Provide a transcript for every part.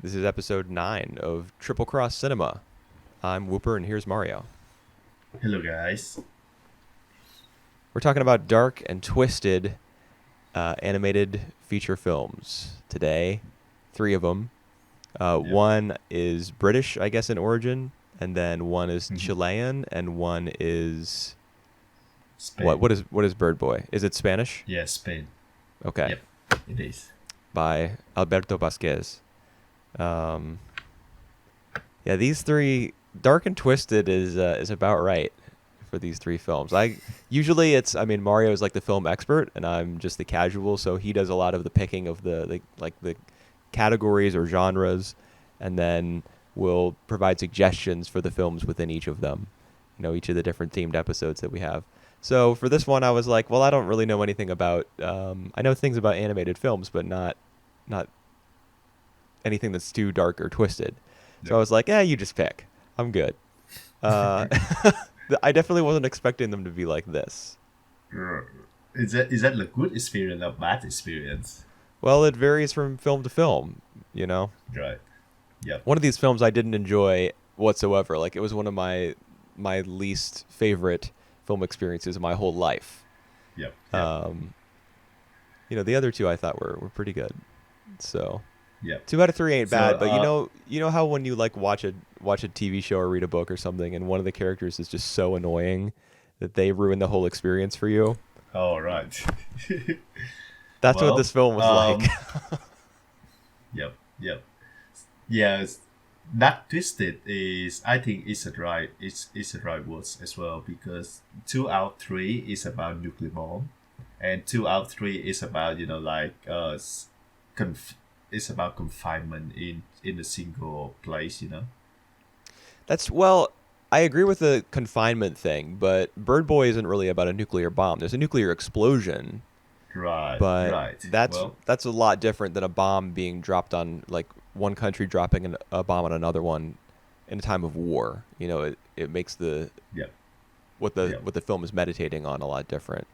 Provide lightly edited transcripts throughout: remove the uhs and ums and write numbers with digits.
This is episode 9 of Triple Cross Cinema. I'm Whooper, and here's Mario. Hello, guys. We're talking about dark and twisted animated feature films today. 3 of them. Yep. One is British, I guess, in origin, and then one is Mhm. Chilean, and one is Spain. what is Birdboy? Is it Spanish? Yeah, Spain. Okay, Yep, it is. by Alberto Vasquez. Um, yeah, these 3, dark and twisted is about right for these 3 films. Mario is like the film expert, and I'm just the casual, so he does a lot of the picking of the categories or genres, and then will provide suggestions for the films within each of them. Each of the different themed episodes that we have. So for this one, I was like, well, I don't really know anything about. I know things about animated films, but not anything that's too dark or twisted. So I Yep. was like, you just pick. I'm good. Uh, I definitely wasn't expecting them to be like this. Is that a good experience or bad experience? Well, it varies from film to film. Right. Yep. One of these films I didn't enjoy whatsoever. Like, it was one of my least favorite film experiences of my whole life. Yep. Yep. The other 2 I thought were pretty good. So Yep. 2 out of 3 ain't So, bad, but you know how when you like watch a TV show or read a book or something, and one of the characters is just so annoying that they ruin the whole experience for you. all right. That's what Well, this film was like. yep. Yep. Yes. That twisted is, I think, is a right. It's a right word as well, because 2 out of 3 is about nuclear bomb, and 2 out of 3 is about it's about confinement in a single place. I agree with the confinement thing, but Birdboy isn't really about a nuclear bomb. There's a nuclear explosion, Right. but Right. that's Well. that's a lot different than a bomb being dropped on, like, one country dropping a bomb on another one in a time of war. It makes Yep. what the Yep. what the film is meditating on a lot different.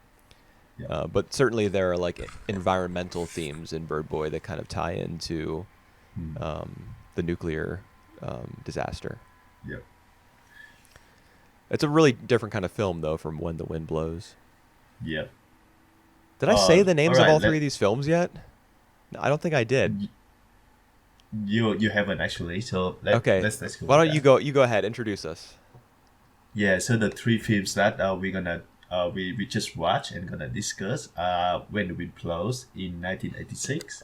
Yep. But certainly there are like environmental themes in Birdboy that kind of tie into Hmm. the nuclear disaster. Yep. It's a really different kind of film, though, from When the Wind Blows. Yep. Did I say the All names of right. all 3 of these films yet? No, I don't think I did. You haven't actually. So Okay, let's go why with don't you that. go? You go ahead. Introduce us. Yeah. So the 3 films that we're gonna we just watch and gonna discuss are When the Wind Blows in 1986,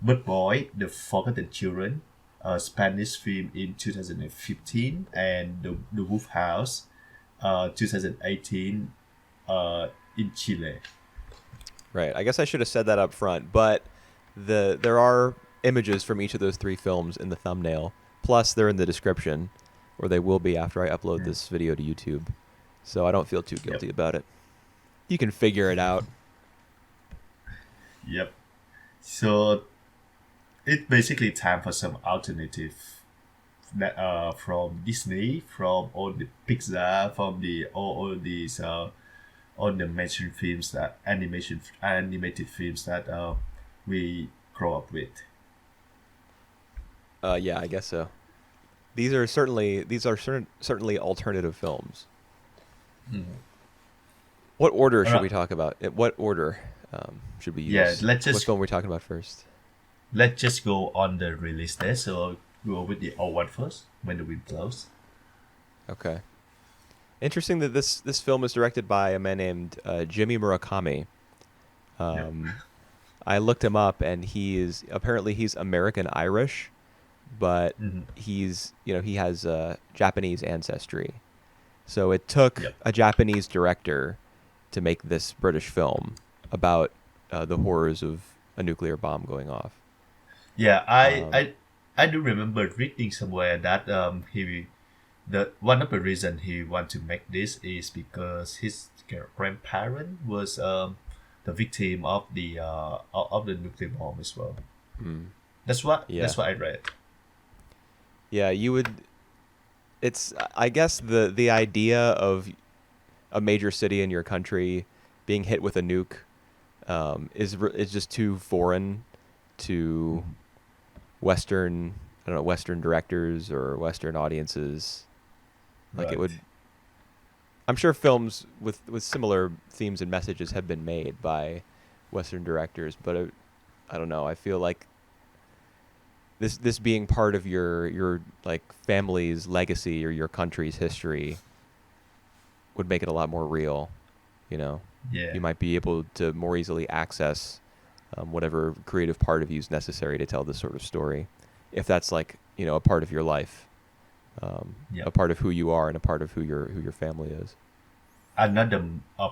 Birdboy, The Forgotten Children, a Spanish film in 2015, and the Wolf House, 2018, in Chile. Right. I guess I should have said that up front, but there are images from each of those 3 films in the thumbnail. Plus, they're in the description, or they will be after I upload this video to YouTube. So I don't feel too guilty about it. You can figure it out. Yep. So it's basically time for some alternative that from Disney, from all the Pixar, from the all these all the mainstream films, that animated films that we grow up with. Yeah, I guess so. These are certainly alternative films. What order should we Alright. talk about? What order should we Yeah, use? What film are we talking about first? let's just go on the release day. So go with the old one first, When the Wind Blows. Okay. Interesting that this film is directed by a man named Jimmy Murakami. Yep. I looked him up, and he's American Irish, but Mm-hmm. he has Japanese ancestry. So it took Yep. a Japanese director to make this British film about the horrors of a nuclear bomb going off. Yeah, Um, I do remember reading somewhere that the one of the reason he want to make this is because his grandparent was the victim of the nuclear bomb as well. hmm. That's what Yeah. I read. Yeah, you would. It's, I guess, the idea of a major city in your country being hit with a nuke is just too foreign to Western I don't know, Western directors or Western audiences. Like it Right. would. I'm sure films with similar themes and messages have been made by Western directors, but I don't know. I feel like this being part of your like family's legacy or your country's history would make it a lot more real. You know, Yeah. you might be able to more easily access whatever creative part of you is necessary to tell this sort of story, if that's like a part of your life, a Yep. part of who you are, and a part of who your family is. Another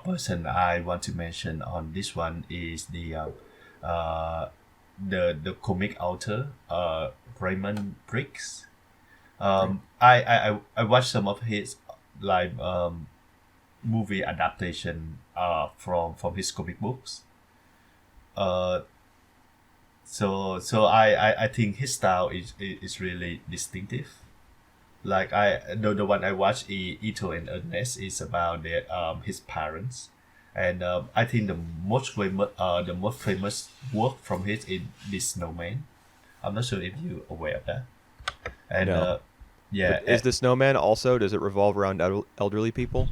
person I want to mention on this one is uh, the comic author Raymond Briggs. Right. I watched some of his like movie adaptation from his comic books. Uh, I think his style is really distinctive. Like the one I watched, Ito and Ernest, is about his parents, and I think the most famous work from his is The Snowman. I'm not sure if you aware of that. And No, but yeah, is the snowman also? Does it revolve around elderly people?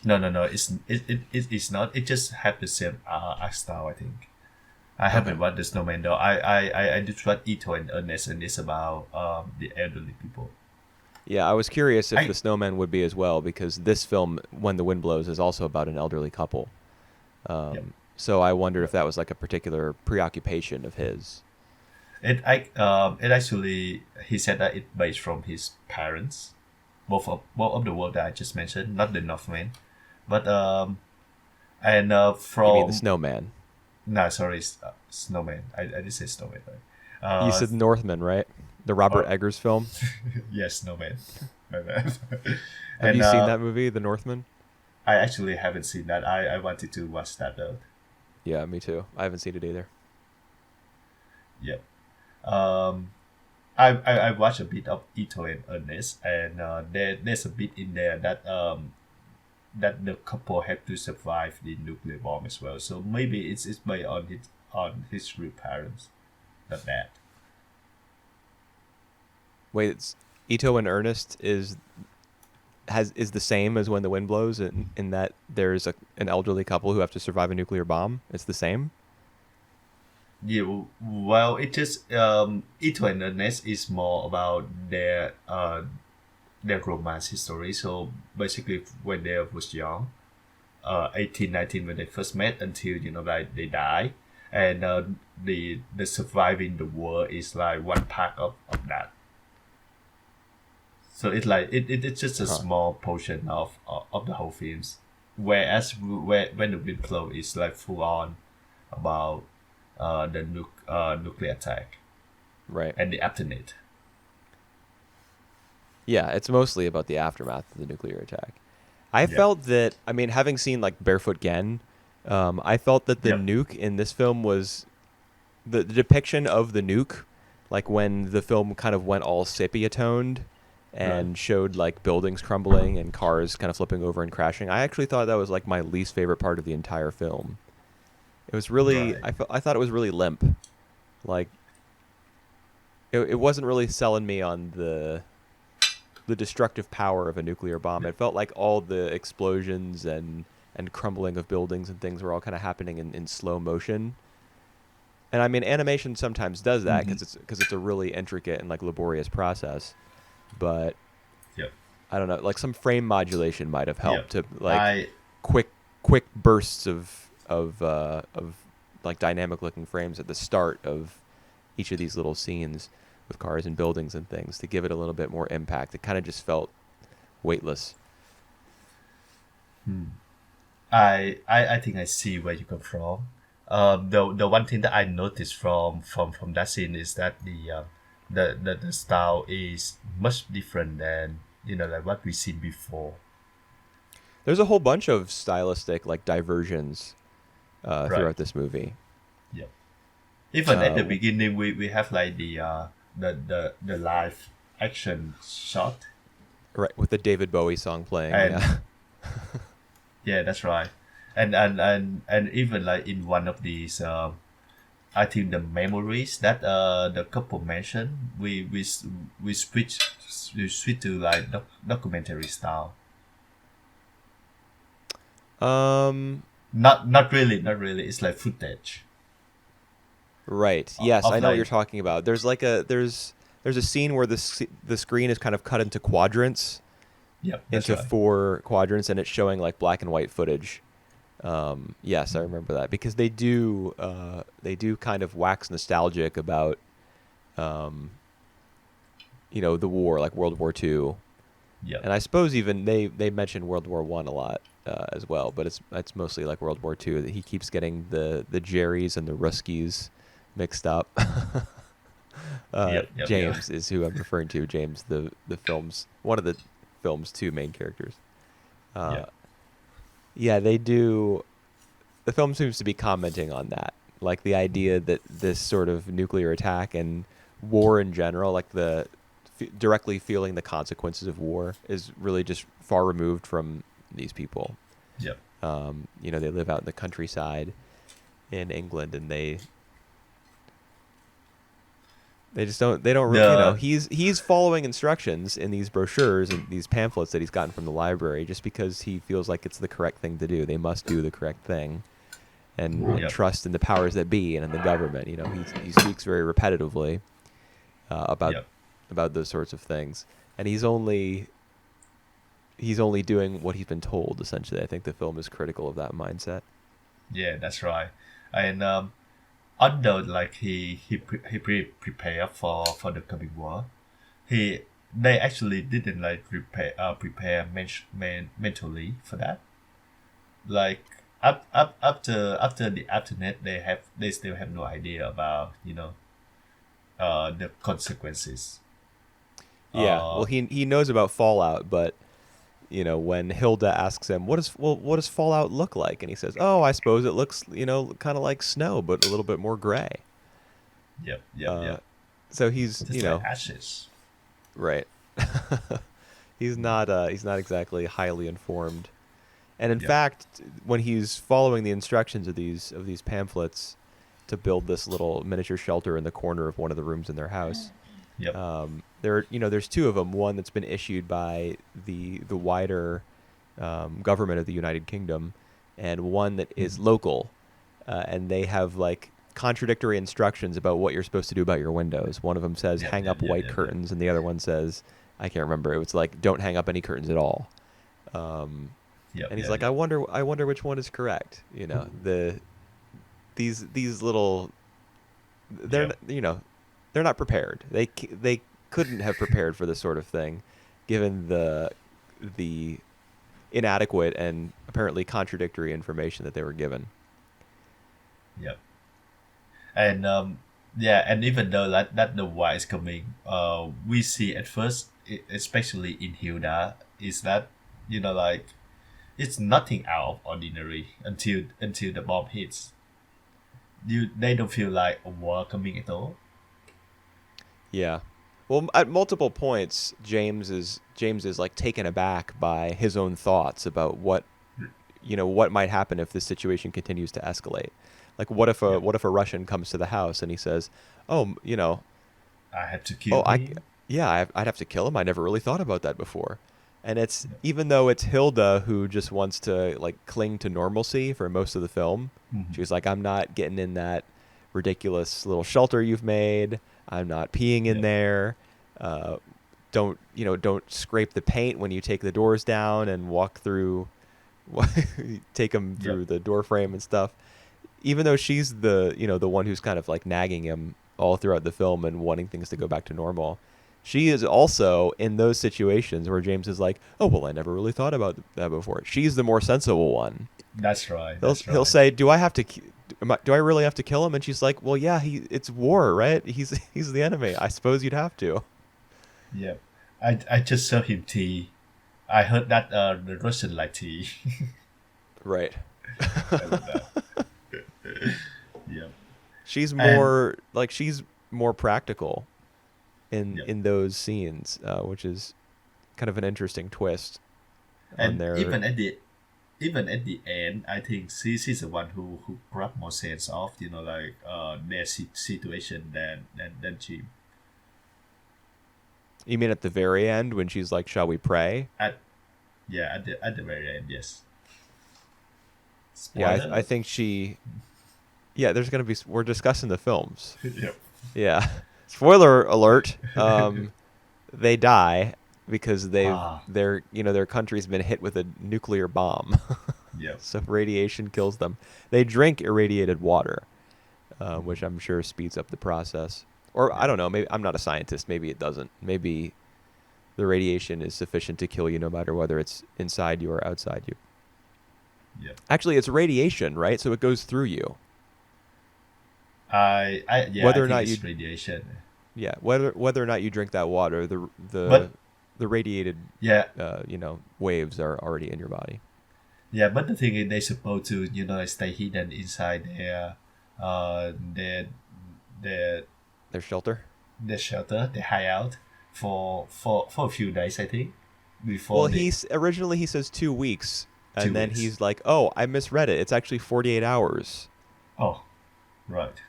no, it's not. It just have the same art style. I think I Okay. haven't watched The Snowman though. I did watch Ito and Ernest, and it's about the elderly people. Yeah, I was curious if I the snowman would be as well, because this film, When the Wind Blows, is also about an elderly couple. Yep. So I wondered if that was like a particular preoccupation of his. It actually he said that it based from his parents, both of the work that I just mentioned, not the Northman, but and You mean the from snowman? no sorry Snowman. I did say Snowman, right? You said Northman, right? The Robert Or Eggers film. yes, Snowman. My bad. Have And you seen that movie, The Northman? I actually haven't seen that. I wanted to watch that though. Yeah, me too. I haven't seen it either. Yep. Um, I watched a bit of Ito and Ernest, and there's a bit in there that the couple have to survive the nuclear bomb as well. So maybe it's based on his real parents, not that. Wait, Ito and Ernest is the same as When the Wind Blows, in that there's an elderly couple who have to survive a nuclear bomb. It's the same. Yeah, well, it just Ito and Ernest is more about their romance history. So basically, when they was young, 18, 19, when they first met until like they die, and the surviving the war is like one part of that. So it's like it's just a Huh. small portion of the whole films. Whereas when the wind flow is like full on about the nuclear attack Right. and the aftermath. Yeah, it's mostly about the aftermath of the nuclear attack. I Yep. felt that, I mean, having seen like Barefoot Gen, I felt that the Yep. nuke in this film was the depiction of the nuke, like when the film kind of went all sepia toned Right. and showed like buildings crumbling and cars kind of flipping over and crashing. I actually thought that was like my least favorite part of the entire film. It was really, Right. I thought it was really limp. Like it wasn't really selling me on the destructive power of a nuclear bomb. It felt like all the explosions and crumbling of buildings and things were all kind of happening in slow motion. And I mean, animation sometimes does that Mm-hmm. because it's a really intricate and like laborious process. But Yep. I don't know, like some frame modulation might have Yep. helped to like I quick quick bursts of like dynamic looking frames at the start of each of these little scenes with cars and buildings and things to give it a little bit more impact. It kind of just felt weightless. I think I see where you come from. The one thing that I noticed from that scene is that the style is much different than like what we seen before. There's a whole bunch of stylistic like diversions Right. throughout this movie. Yep. Even at Uh, the w- beginning, we have like the live action shot, right, with the David Bowie song playing. and Yeah. yeah, that's right. And even like in one of these I think the memories that the couple mentioned, we switch to like documentary style. Um, Not really. It's like footage right. Yes, I of know what you're like. talking about. There's a scene where the screen is kind of cut into quadrants, Yep, that's into right. four quadrants, and it's showing like black and white footage. Yes, I remember that because they do kind of wax nostalgic about um, the war, like World War II, Yep, and I suppose even they mention World War One a lot as well, but it's mostly like World War II that he keeps getting the Jerrys and the Ruskies mixed up. yep. James is who I'm referring to. James, the film's one of the film's two main characters. Uh, Yep, yeah, they do. The film seems to be commenting on that, like the idea that this sort of nuclear attack and war in general, like directly feeling the consequences of war, is really just far removed from these people. yep. They live out in the countryside in England, and they just don't. They don't. The He's following instructions in these brochures and these pamphlets that he's gotten from the library, just because he feels like it's the correct thing to do. They must do the correct thing, and Yep, trust in the powers that be and in the government. He speaks very repetitively about yep. those sorts of things, and he's only doing what he's been told. Essentially, I think the film is critical of that mindset. Yeah, that's right. And although like prepare for the coming war, he they actually didn't like prepare mentally for that. Like after the aftermath, they still have no idea about the consequences. Yeah, well, Uh, he knows about Fallout, but when Hilda asks him, what does Fallout look like? And he says, oh, I suppose it looks, kind of like snow, but a little bit more gray. Uh, yep. so he's, Just like ashes. right. He's not exactly highly informed. And in Yep. fact, when he's following the instructions of these pamphlets to build this little miniature shelter in the corner of one of the rooms in their house, Yep. there's two of them. One that's been issued by the wider government of the United Kingdom, and one that is local, and they have like contradictory instructions about what you're supposed to do about your windows. One of them says Yep. hang Yep. up Yep. white Yep. Yep. curtains, and the other one says I can't remember. It was like don't hang up any curtains at all. Yep. And he's Yep. like, Yep. I wonder which one is correct. These little they're Yep. they're not prepared. They couldn't have prepared for this sort of thing, given the inadequate and apparently contradictory information that they were given. Yep. And yeah, and even though that the war is coming, we see at first, especially in Hilda, is that like it's nothing out of ordinary until the bomb hits. They don't feel like a war coming at all. Yeah. Well, at multiple points, James is like taken aback by his own thoughts about what might happen if this situation continues to escalate. Like, Yep. what if a Russian comes to the house and he says, "Oh, I had to oh, kill him. yeah, I'd have to kill him. I never really thought about that before." And it's Yep. even though it's Hilda who just wants to like cling to normalcy for most of the film. Mhm. She's like, "I'm not getting in that ridiculous little shelter you've made. I'm not peeing in Yep. there. Uh, don't scrape the paint when you take the doors down and walk through, take them Yep. through the door frame and stuff." Even though she's the one who's kind of like nagging him all throughout the film and wanting things to go back to normal, she is also in those situations where James is like, "Oh well, I never really thought about that before." She's the more sensible one. That's right. He'll That's he'll right. say, "Do I have to? Do I really have to kill him?" And she's like, "Well, yeah, it's war, right? He's the enemy. I suppose you'd have to." Yep. I just served him tea. I heard that the Russian like tea. Right. I love that. Yep. And She's more practical in yep. in those scenes, which is kind of an interesting twist on their. Even at the even at the end, I think she's the one who grab more sense of like their situation than Jim. You mean at the very end when she's like, "Shall we pray?" At Yeah, at the very end, yes. Yeah, I Spoiler. think she. Yeah, there's gonna be. We're discussing the films. Yeah. Yeah. Spoiler alert. They die because Ah, their country's been hit with a nuclear bomb. yeah, So radiation kills them. They drink irradiated water, which I'm sure speeds up the process. Or I yeah, don't know. Maybe I'm not a scientist. Maybe it doesn't. Maybe the radiation is sufficient to kill you no matter whether it's inside you or outside you. yeah. Actually, it's radiation, right? So it goes through you. I Whether or think not it's you radiation. Yeah, whether or not you drink that water, But the radiated yeah, waves are already in your body. yeah. But the thing is, they're supposed to stay hidden inside uh their their Their shelter. their shelter, their hideout for a few days, I think, Well, before the originally he says 2 weeks, and two then weeks. he's like, "Oh, I misread it. It's actually 48 hours." Oh, right.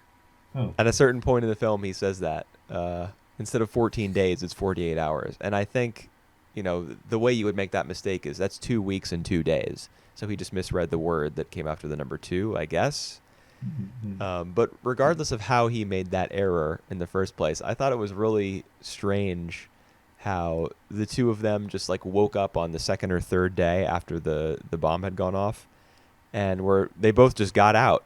Oh, At a certain point in the film, he says that instead of 14 days, it's 48 hours. And I think, the way you would make that mistake is that's 2 weeks and 2 days. So he just misread the word that came after the number two, I guess. mhm, But regardless of how he made that error in the first place, I thought it was really strange how the two of them just like woke up on the second or third day after the bomb had gone off, and they both just got out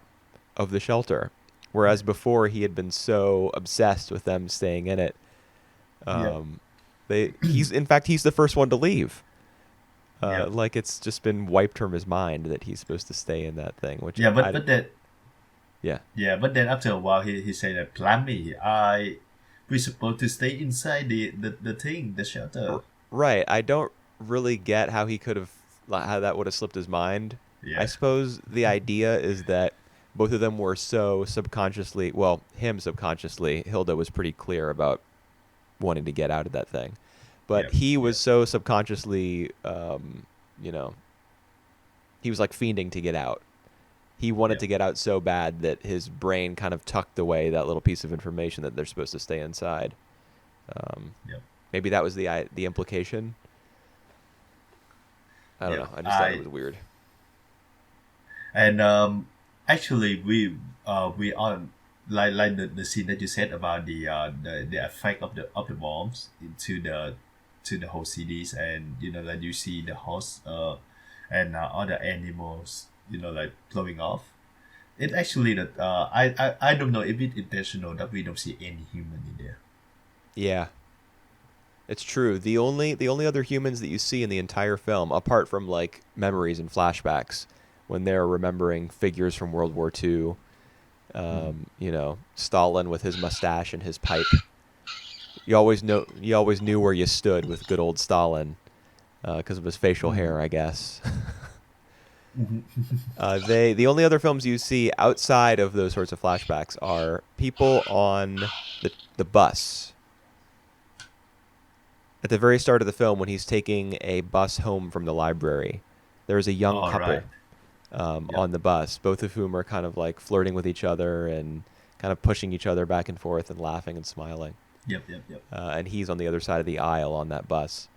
of the shelter, whereas before he had been so obsessed with them staying in it. yeah, Um, he's the first one to leave. yeah, Like it's just been wiped from his mind that he's supposed to stay in that thing, which yeah. But I but then yeah. yeah, but then after a while, he said that plan me. We supposed to stay inside the thing, the shelter. Right. I don't really get how he could have how that would have slipped his mind. I Yeah, suppose the idea is that both of them were so subconsciously, well, him subconsciously, Hilda was pretty clear about wanting to get out of that thing. yeah, But he yeah, was so subconsciously, you know, he was like fiending to get out. He wanted yeah, to get out so bad that his brain kind of tucked away that little piece of information that they're supposed to stay inside. Um, yeah, Maybe that was the implication. I don't yeah. know. I just thought it was weird. And actually we on like the scene that you said about the effect of the bombs into the whole cities, and like you see the horse and other animals like blowing off. It actually that I don't know if it's intentional that we don't see any human in there. Yeah, it's true. The only other humans that you see in the entire film, apart from like memories and flashbacks, when they're remembering figures from World War II, Mm. Stalin with his mustache and his pipe. You always knew where you stood with good old Stalin because of his facial Mm. hair, I guess. Mhm. The only other films you see outside of those sorts of flashbacks are people on the bus at the very start of the film when he's taking a bus home from the library. There's a young All right. couple Yep. on the bus, both of whom are kind of like flirting with each other and kind of pushing each other back and forth and laughing and smiling. Yep. Yep. Yep. And he's on the other side of the aisle on that bus.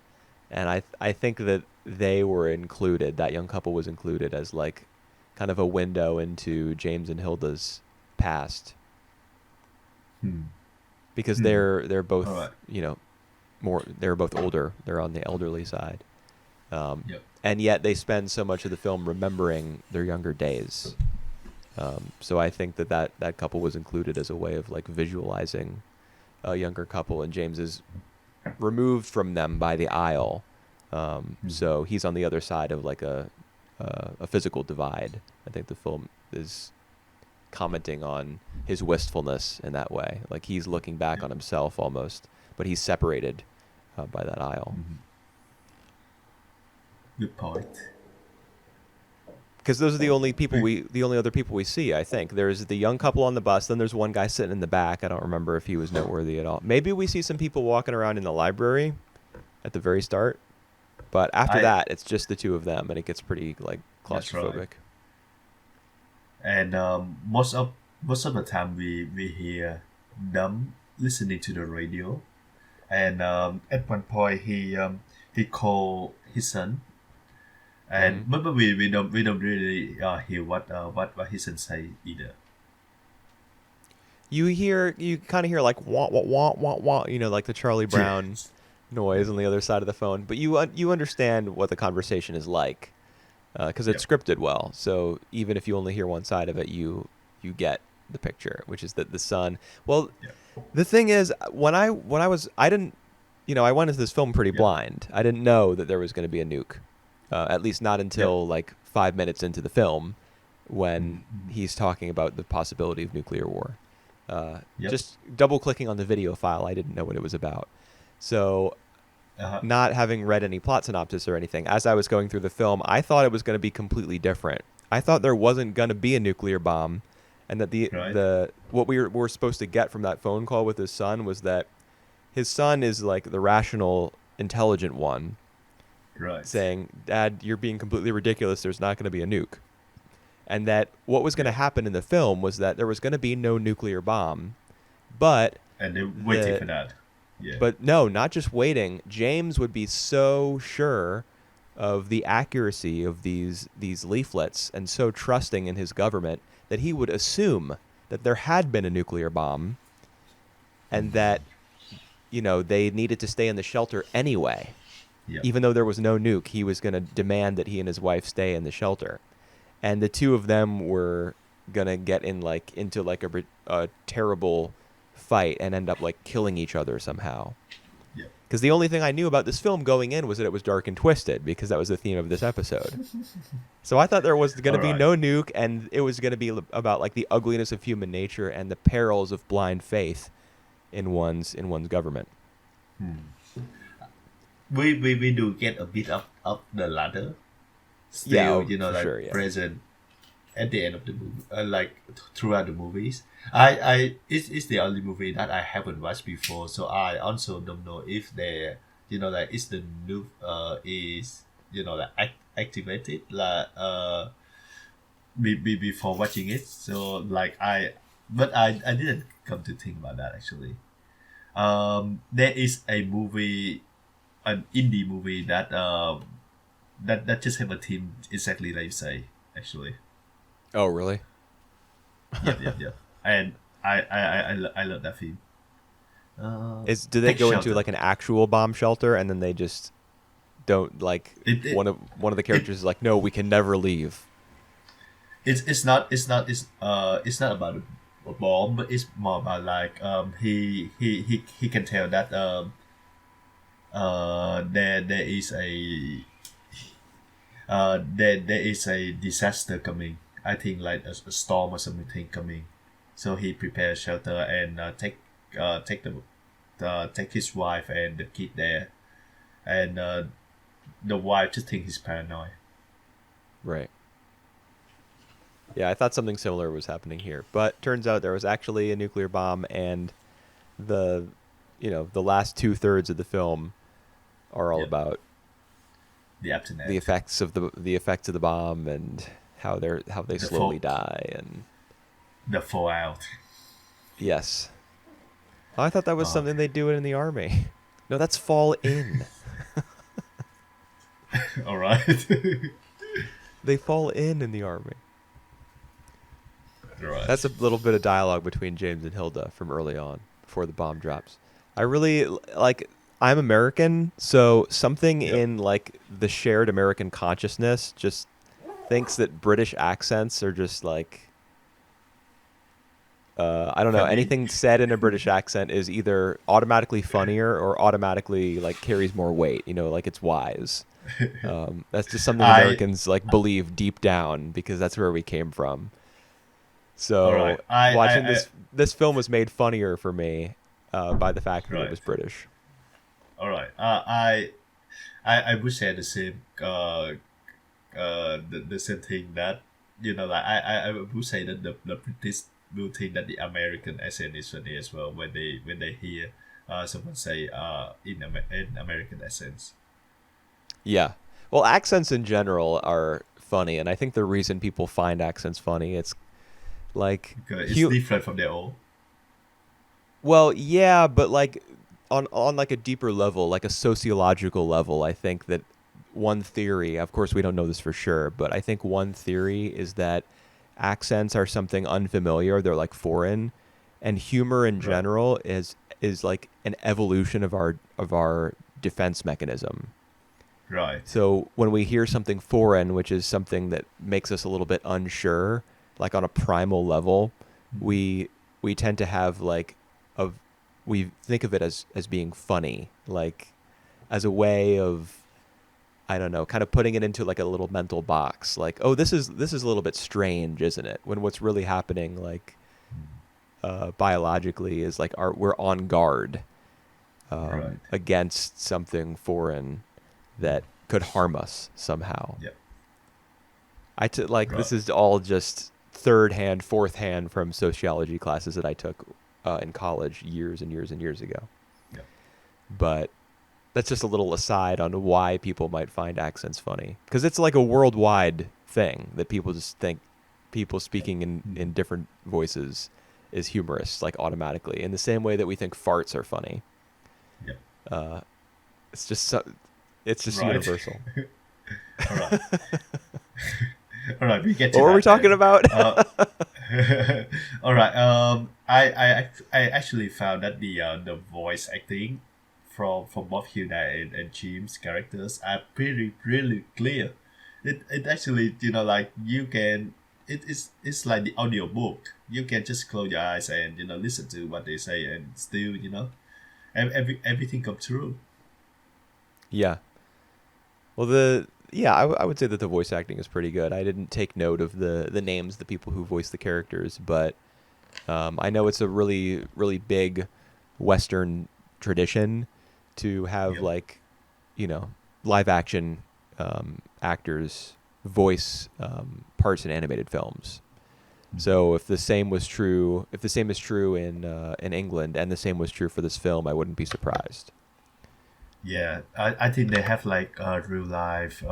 And I think that they were included. That young couple was included as like kind of a window into James and Hilda's past Hmm. because Hmm. they're All both right. they're both older. They're on the elderly side, Yep. and yet they spend so much of the film remembering their younger days. So I think that couple was included as a way of like visualizing a younger couple, and James is removed from them by the aisle. Hmm. So he's on the other side of like a physical divide. I think the film is commenting on his wistfulness in that way. Like he's looking back Yep. on himself almost, but he's separated by that aisle. Mhm. Good point. Because those are We- the only other people we see. I think there's the young couple on the bus. Then there's one guy sitting in the back. I don't remember if he was noteworthy at all. Maybe we see some people walking around in the library at the very start, but after I that, it's just the two of them, and it gets pretty like That's right. claustrophobic. And most of the time we hear them listening to the radio. And at one point he called his son, Hmm. and but we don't really hear what his son say either. You kind of hear like wah wah wah wah wah, like the Charlie Brown Yes. noise on the other side of the phone. But you understand what the conversation is like because it's Yep. scripted well. So even if you only hear one side of it, you get the picture, which is that the son. Well, Yep. the thing is, I didn't, I went into this film pretty Yep. blind. I didn't know that there was going to be a nuke, at least not Yep. until like 5 minutes into the film, when Mm-hmm. he's talking about the possibility of nuclear war. Yep. Just double clicking on the video file, I didn't know what it was about. So, Uh-huh. not having read any plot synopsis or anything, as I was going through the film, I thought it was going to be completely different. I thought there wasn't going to be a nuclear bomb, and that Right. the what we were supposed to get from that phone call with his son was that his son is like the rational, intelligent one, Right. saying, "Dad, you're being completely ridiculous. There's not going to be a nuke." And that what was going to Yeah. happen in the film was that there was going to be no nuclear bomb, but And they're waiting the for that. Yeah. but no, not just waiting. James would be so sure of the accuracy of these leaflets and so trusting in his government that he would assume that there had been a nuclear bomb and that they needed to stay in the shelter anyway. Yep. Even though there was no nuke, he was going to demand that he and his wife stay in the shelter. And the two of them were going to get into like a terrible fight and end up like killing each other somehow. Yep. Because the only thing I knew about this film going in was that it was dark and twisted, because that was the theme of this episode. So I thought there was going to All be right. no nuke, and it was going to be about like the ugliness of human nature and the perils of blind faith in one's government. We do get a bit of the latter. Yeah, Still, oh, for like sure, yeah. present at the end of the movie, throughout the movies. It's the only movie that I haven't watched before, so I also don't know if they, like is the new is activated before watching it. So like but I didn't come to think about that actually. There is a movie, an indie movie that just have a theme exactly like you say actually. Oh, really? Yep, yep, yep. And I love that film. Do they Take go into Shelter. like an actual bomb shelter and then they just don't like It, it, one of the it characters is like, no, we can never leave. it's not about a bomb, but it's more about like he can tell that there is a disaster coming. I think like a storm or something coming, so he prepares shelter and take his wife and the kid there, and the wife just think he's paranoid. Right. Yeah, I thought something similar was happening here, but turns out there was actually a nuclear bomb, and the the last 2/3 of the film are all Yep, about the the aftermath, effects of the bomb and how they the slowly fall, die. And the fallout. yes, I thought that was Oh, something they do it in the army. No, that's fall in. all right. They fall in the army. All right. That's a little bit of dialogue between James and Hilda from early on before the bomb drops. I really like. I'm American, so something Yep. in like the shared American consciousness just thinks that British accents are just like I don't know. Funny. Anything said in a British accent is either automatically funnier or automatically like carries more weight. Like it's wise. That's just something I Americans like believe deep down because that's where we came from. all right. So watching this film was made funnier for me by the fact that it Right. was British. All right. I would say the same. The same thing that like I would say that the British will think that the American accent is funny as well when they hear someone say in American accents. Yeah. Well, accents in general are funny, and I think the reason people find accents funny, it's like Because it's different from their own. well, yeah, but like on like a deeper level, like a sociological level, I think that one theory, of course we don't know this for sure, but I think one theory is that accents are something unfamiliar, they're like foreign, and humor in Right. general is like an evolution of our defense mechanism. Right. So when we hear something foreign, which is something that makes us a little bit unsure, like on a primal level, Mhm. we we tend to have like a we think of it as being funny, like as a way of I don't know, kind of putting it into like a little mental box. Like, oh, this is a little bit strange, isn't it? When what's really happening, like biologically, is like we're on guard Right. against something foreign that could harm us somehow. Yeah. Like Right. this is all just third hand, fourth hand from sociology classes that I took in college years and years and years ago. Yeah. But that's just a little aside on why people might find accents funny, because it's like a worldwide thing that people just think people speaking in Mhm. different voices is humorous, like automatically, in the same way that we think farts are funny. Yeah. Uh, it's just so, it's just Right. universal. All right. All right. We get What to were we that talking then. about? All right. I actually found that the voice acting from both Hyundai and Jim's characters are pretty really clear. It actually like you can it's like the audio book. You can just close your eyes and listen to what they say and still everything come through. Yeah. Well, I would say that the voice acting is pretty good. I didn't take note of the names, the people who voice the characters, but I know it's a really really big Western tradition to have Yep. like live action actors voice parts in animated films. So if the same is true in England and the same was true for this film, I wouldn't be surprised. Yeah, I think they have like real life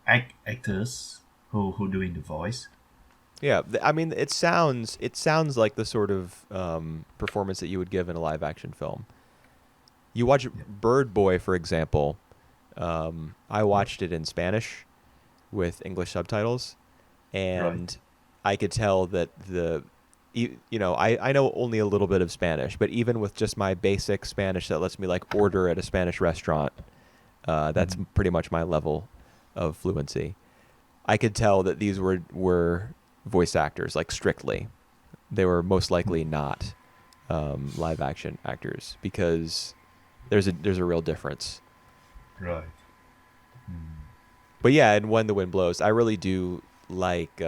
actors who doing the voice. Yeah, I mean, it sounds like the sort of performance that you would give in a live action film. You watch Yeah. Birdboy, for example. I Right. watched it in Spanish with English subtitles, Right. and I could tell that I know only a little bit of Spanish, but even with just my basic Spanish that lets me like order at a Spanish restaurant, that's Mhm. pretty much my level of fluency. I could tell that these were voice actors, like strictly. They were most likely not live action actors because there's a real difference. Right. But yeah, and When the Wind Blows, I really do like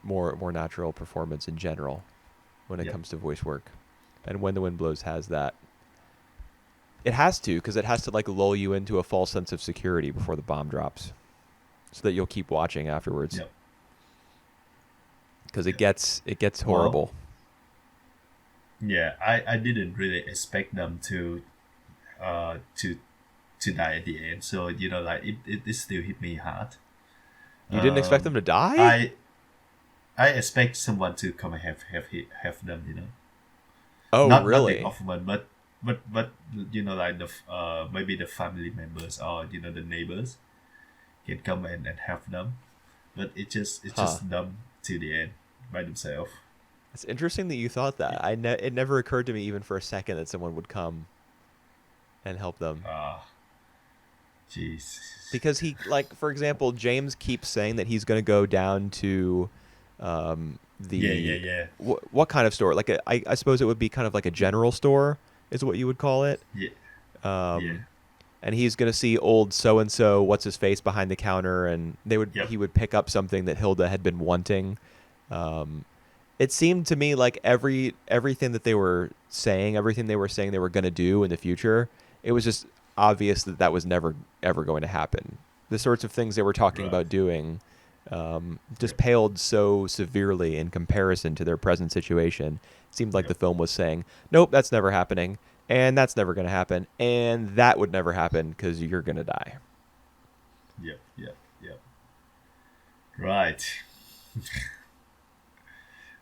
more natural performance in general when it Yeah. comes to voice work, and When the Wind Blows has that. It has to because it has to like lull you into a false sense of security before the bomb drops, so that you'll keep watching afterwards. Yeah. Because Yeah. it gets Well, horrible. yeah. I didn't really expect them uh to to die at the end. So like it still hit me hard. You didn't expect them Um, to die? I I expect someone to come and have them. Oh, Not the really? government, but like the maybe the family members or the neighbors can come and help them, but it's Huh. just them to the end by themselves. It's interesting that you thought that. It never occurred to me even for a second that someone would come and help them. Ah, jeez. Because he, like, for example, James keeps saying that he's going to go down to Yeah, yeah, the yeah, what kind of store? Like I suppose it would be kind of like a general store is what you would call it. yeah, yeah. Um, and he's going to see old so and so, what's his face behind the counter, and Yep. he would pick up something that Hilda had been wanting. Um, it seemed to me like everything that they were saying, everything they were saying they were going to do in the future, it was just obvious that that was never ever going to happen. The sorts of things they were talking Right. about doing just Yep. paled so severely in comparison to their present situation. It seemed like the Yep. film was saying, "Nope, that's never happening, and that's never going to happen, and that would never happen because you're going to die." Yep. Yep. Yep. Right.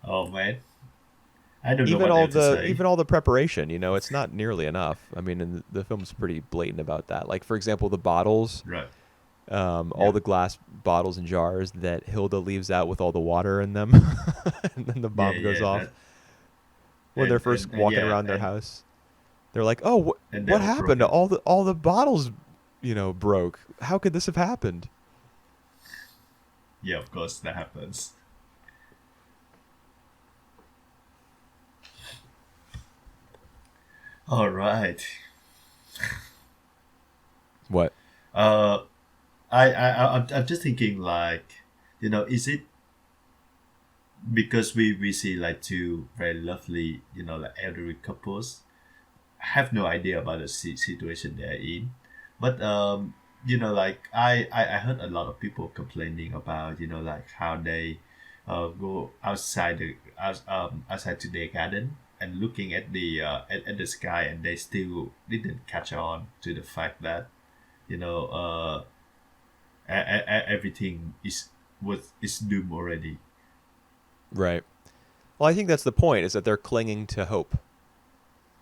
Oh man, I don't know Even what all else to the say. even all the preparation, it's not nearly enough. I mean, and the film's pretty blatant about that. Like for example, the bottles, Right. all Yeah. the glass bottles and jars that Hilda leaves out with all the water in them, and then the Yeah. bomb goes Yeah. off That when they're first and walking yeah, around their house. They're like, "Oh, and they what all happened? broken. All the bottles, broke. How could this have happened?" Yeah, of course that happens. All right. What? Uh, I'm just thinking like, is it because we see like two very lovely, like elderly couples have no idea about the situation they're in, but like I heard a lot of people complaining about like how they go outside to their garden and looking at at the sky, and they still didn't catch on to the fact that you know everything is doomed already. Right. Well, I think that's the point, is that they're clinging to hope.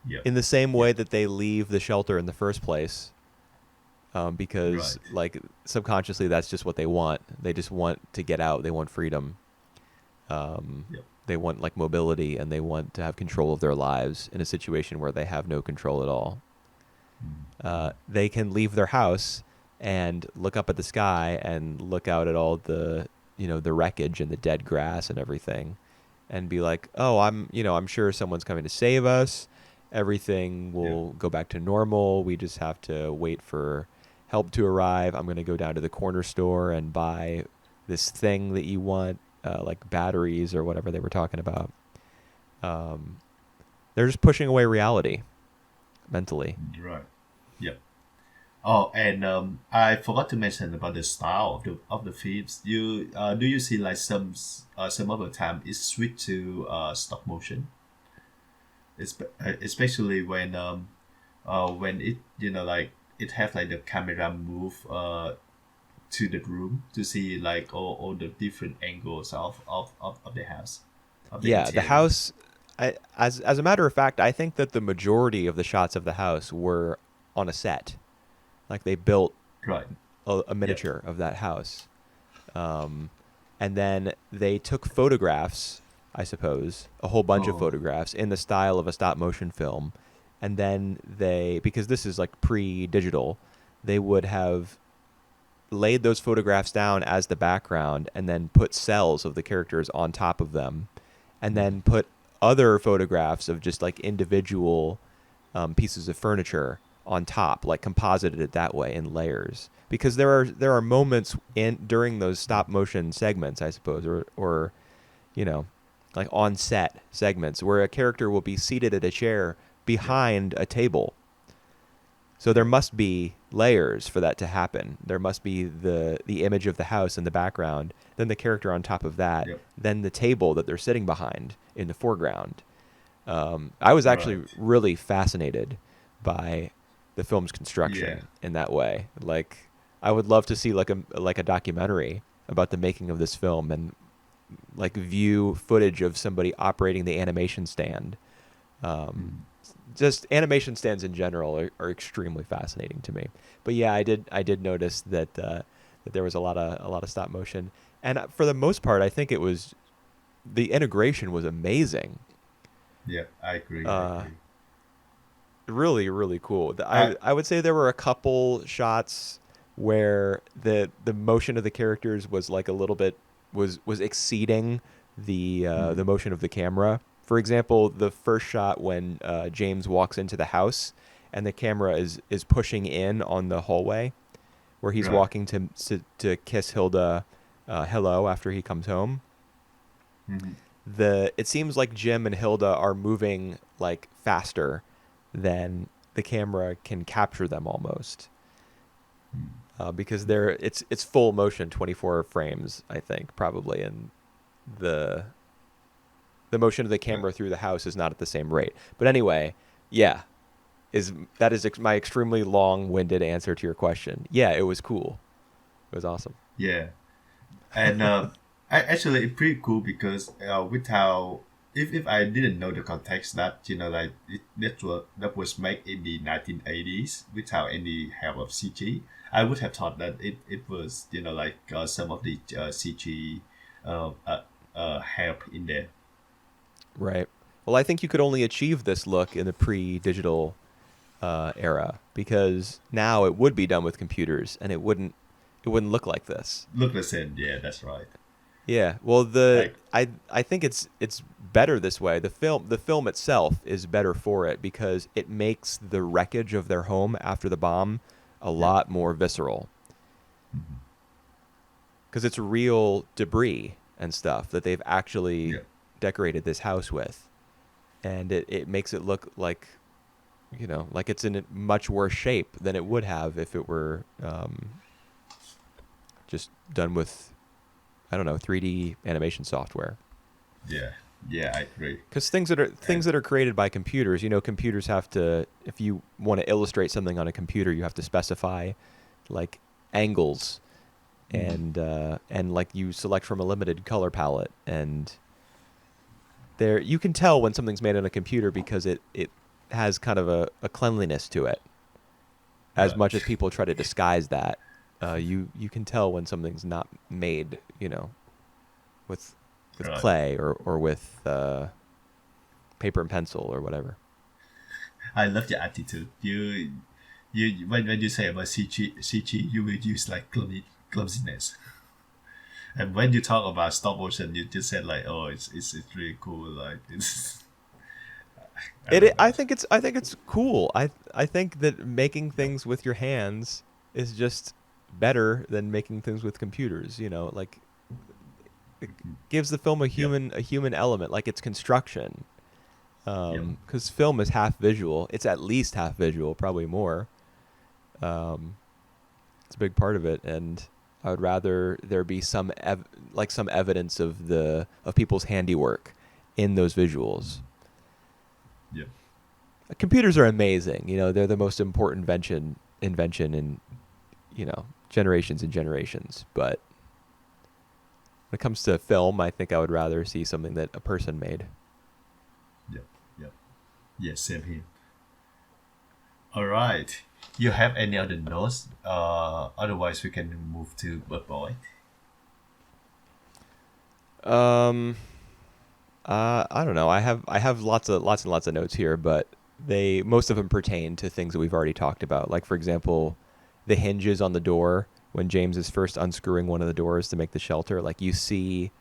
Yep. In the same way Yep. that they leave the shelter in the first place, because, Right. like, subconsciously that's just what they want. They just want to get out. They want freedom. Um, Yep. they want, like, mobility, and they want to have control of their lives in a situation where they have no control at all. Mm-hmm. They can leave their house and look up at the sky and look out at all the wreckage and the dead grass and everything, and be like, oh, I'm sure someone's coming to save us. Everything Yeah. will go back to normal. We just have to wait for help to arrive. I'm going to go down to the corner store and buy this thing that you want, like batteries or whatever they were talking about. Um, they're just pushing away reality mentally. Right. Yep. Oh, and I forgot to mention about the style of the films. You do you see like some of the time it's switched to stop motion, especially when it like it have like the camera move to the room to see like all the different angles of the house, of the Yeah, the interior. house. As a matter of fact, I think that the majority of the shots of the house were on a set. Like they built Right. a Yep. miniature of that house, um, and then they took photographs. I suppose a whole bunch of Oh. photographs in the style of a stop motion film, and then because this is like pre-digital, they would have laid those photographs down as the background and then put cells of the characters on top of them, and Mhm. then put other photographs of just like individual pieces of furniture on top, like composited it that way in layers. Because there are moments in during those stop motion segments, I suppose, or you know, like on set segments where a character will be seated at a chair Yep. behind a table. So there Yep. must be layers for that to happen. There must be the image of the house in the background, then the character on top of that, Yep. then the table that they're sitting behind in the foreground. I was actually Right. really fascinated by the film's Yeah. construction in that way. Like, I would love to see like a documentary about the making of this film, and like view footage of somebody operating the animation stand. Um, Mhm. just animation stands in general are extremely fascinating to me. But yeah, I did notice that there was a lot of stop motion, and for the most part, I think it was the integration was amazing. Yeah. I agree. I Uh, agree. really really cool. I I would say there were a couple shots where the motion of the characters was like a little bit was exceeding the Mhm. motion of the camera. For example, the first shot when James walks into the house and the camera is pushing in on the hallway where he's Right. walking to kiss Hilda hello after he comes home. Mhm. It seems like Jim and Hilda are moving like faster than the camera can capture them almost, because it's full motion, 24 frames, I think, probably, and the the motion of the Uh, camera through the house is not at the same rate. But anyway, yeah, that is my extremely long-winded answer to your question. Yeah, it was cool. It was awesome. yeah. And actually, it's pretty cool because without if I didn't know the context that like that was made in the 1980s without any help of CG, I would have thought that it was like some of the CG help in there. Right. Well, I think you could only achieve this look in the pre-digital era because now it would be done with computers and it wouldn't look like this. Look the same, yeah, that's right. Yeah. Well, Like I think it's better this way. The film itself is better for it because it makes the wreckage of their home after the bomb a yeah, lot more visceral because it's real debris and stuff that they've actually yeah, decorated this house with, and it makes it look like like it's in a much worse shape than it would have if it were just done with, I don't know, 3D animation software. yeah, yeah. I agree. Because things And that are created by computers, computers have to. If you want to illustrate something on a computer, you have to specify like angles and like you select from a limited color palette, and there you can tell when something's made on a computer because it has kind of a cleanliness to it. As much as right, people try to disguise that, you can tell when something's not made, with right. clay or with paper and pencil or whatever. I love your attitude. You when you say about CG, you will use like clumsiness. And when you talk about stop motion, you just said like, oh, it's really cool. Like it's, I It don't know. I think it's cool. I think that making things with your hands is just better than making things with computers. Like it gives the film a Yep, human element, like its construction. yep, Because film is half visual. It's at least half visual, probably more. Um, it's a big part of it, and I would rather there be some evidence of people's handiwork in those visuals. yep. Computers are amazing. They're the most important invention in generations and generations. But when it comes to film, I think I would rather see something that a person made. Yep, yep. Yes, same here. All right. You have any other notes? Otherwise we can move to Bird Boy. Um, I don't know. I have lots and lots of notes here, but they most of them pertain to things that we've already talked about. Like for example, the hinges on the door when James is first unscrewing one of the doors to make the shelter. Like you see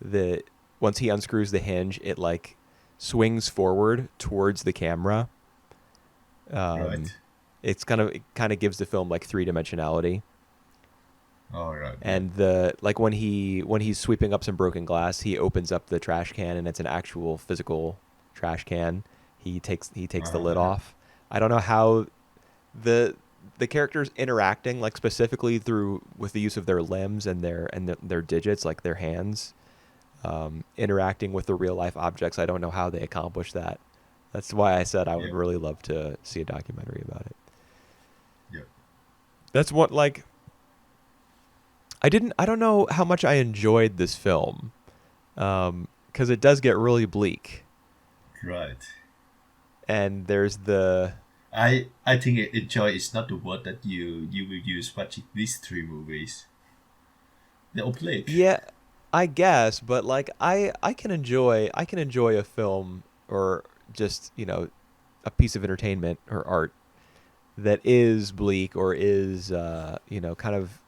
the once he unscrews the hinge, it like swings forward towards the camera. Right. Um, it kind of gives the film like three dimensionality. All right. Yeah. And the like when he's sweeping up some broken glass, he opens up the trash can and it's an actual physical trash can. He takes the lid Yeah. off. I don't know how the the characters interacting like specifically through with the use of their limbs and their digits like their hands, interacting with the real life objects. I don't know how they accomplish that. That's why I said I would Yep. really love to see a documentary about it. Yep. That's what like I don't know how much I enjoyed this film, because it does get really bleak, Right. and there's the I think enjoy is not the word that you will use watching these three movies. They're oblique. yeah, I guess, but like I can enjoy a film or just a piece of entertainment or art that is bleak or is kind of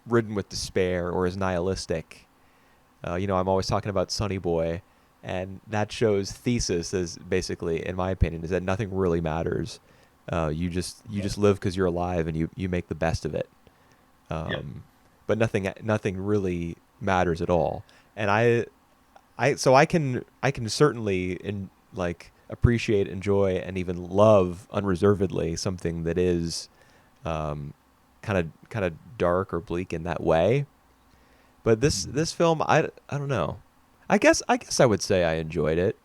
ridden with despair or is nihilistic. I'm always talking about Sonny Boy, and that show's thesis is basically, in my opinion, is that nothing really matters. You just live because you're alive, and you make the best of it. Yep. But nothing really matters at all. And I can certainly like appreciate, enjoy, and even love unreservedly something that is kind of dark or bleak in that way. But this film, I don't know. I guess I would say I enjoyed it.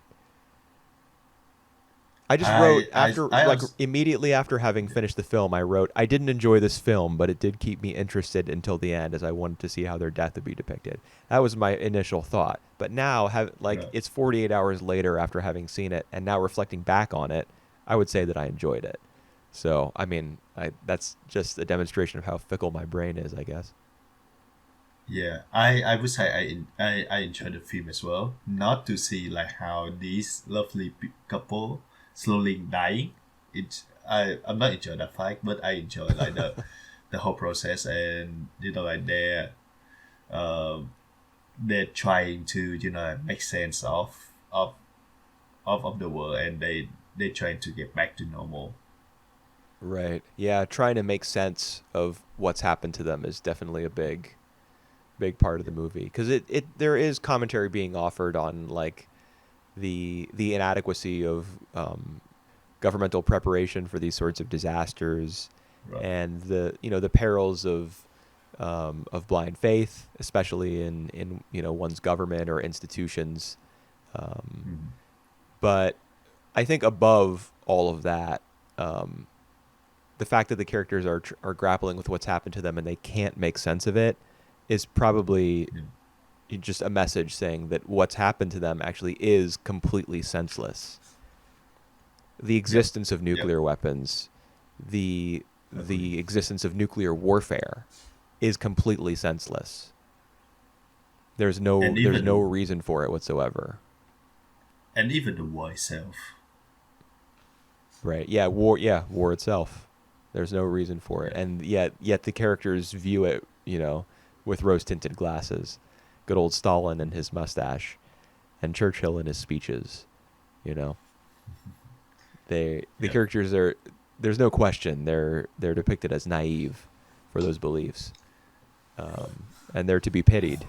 I just wrote after, I like, also, immediately after having finished the film, I wrote, I didn't enjoy this film, but it did keep me interested until the end as I wanted to see how their death would be depicted. That was my initial thought. But now, like, right. it's 48 hours later after having seen it, and now reflecting back on it, I would say that I enjoyed it. So, I mean, that's just a demonstration of how fickle my brain is, I guess. Yeah, I would say I enjoyed the film as well. Not to see like how this lovely couple slowly dying. I'm not enjoy that fact, but I enjoy like the whole process, and like um they're trying to make sense of the world, and they're trying to get back to normal. Right. Yeah, trying to make sense of what's happened to them is definitely a big part of the movie because it there is commentary being offered on like the inadequacy of governmental preparation for these sorts of disasters Right. and the the perils of blind faith, especially in one's government or institutions. Um, Mhm. but I think above all of that, um, the fact that the characters are grappling with what's happened to them and they can't make sense of it is probably Yeah. just a message saying that what's happened to them actually is completely senseless. The Yep. existence of Yep. nuclear weapons, the Agree. the existence of nuclear warfare is completely senseless. And There's even no the reason for it whatsoever. war itself. Right. Yeah, war itself. There's no reason for it. Yeah. And yet the characters view it, with rose tinted glasses. Good old Stalin and his mustache and Churchill and his speeches, you know. The Yeah. characters are there's no question they're depicted as naive for those beliefs. And they're to be pitied.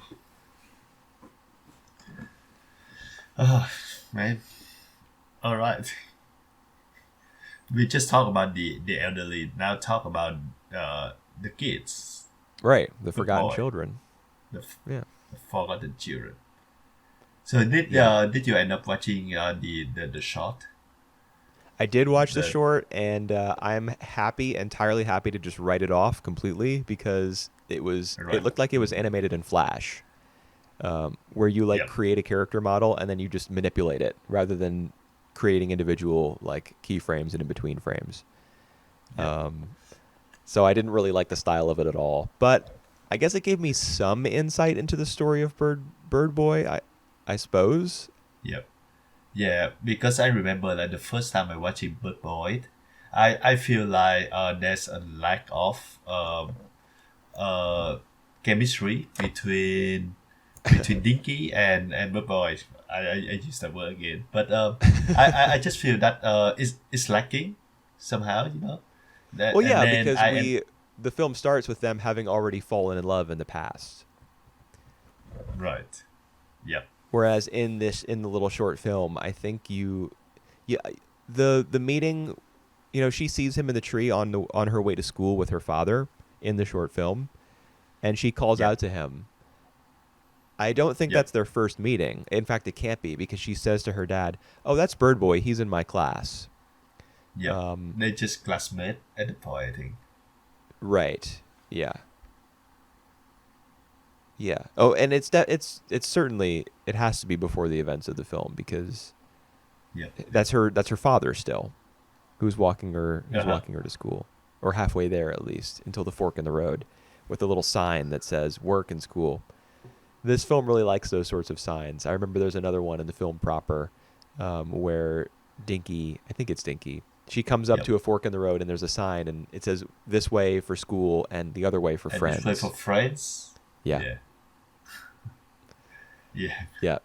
Oh, man. All right. We just talk about the elderly. Now talk about the kids, Right, the the forgotten boy, children. the, f- Yeah. the forgotten children. So Yeah. did you end up watching the short? I did watch the The short, and I'm entirely happy to just write it off completely because it right. looked like it was animated in Flash, where you like Yep. create a character model and then you just manipulate it rather than creating individual like keyframes and in between frames. Yep. Um, so I didn't really like the style of it at all, but I guess it gave me some insight into the story of Bird Boy. I suppose. Yep. Yeah, because I remember like the first time I watched Bird Boy, I feel like there's a lack of uh, chemistry between Dinky and Bird Boy. I use that word again, but I just feel that it's lacking somehow, that, Well, and yeah, then because I am the film starts with them having already fallen in love in the past. right. Yep. Whereas in the little short film, I think yeah, the meeting, she sees him in the tree on her way to school with her father in the short film, and she calls Yep. out to him. I don't think Yep. that's their first meeting. In fact, it can't be because she says to her dad, "Oh, that's Bird Boy. He's in my class." Yep. Um, They just classmate at the point, I think. right. Yeah. Yeah. Oh, and it's certainly it has to be before the events of the film because Yep. that's her father still, who's Uh-huh. walking her to school, or halfway there at least, until the fork in the road, with a little sign that says "work and school." This film really likes those sorts of signs. I remember there's another one in the film proper, where Dinky, I think it's Dinky, she comes up Yep. to a fork in the road and there's a sign and it says "this way for school" and "the other way for And this play for friends." friends. Yeah. Yeah. Yeah. Yeah.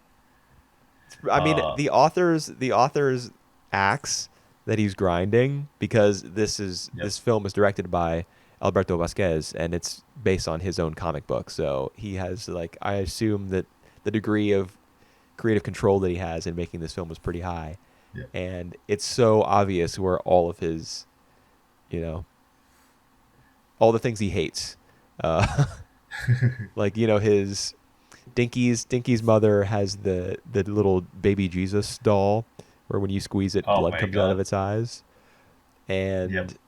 I mean, Uh, the author's axe that he's grinding because yep. this film is directed by Alberto Vasquez and it's based on his own comic book. So he has like I assume that the degree of creative control that he has in making this film is pretty high, Yep. and it's so obvious where all of his, you know, all the things he hates, uh, like his Dinky's mother has the little baby Jesus doll where when you squeeze it, Oh blood my comes out of god. its eyes. Yep. And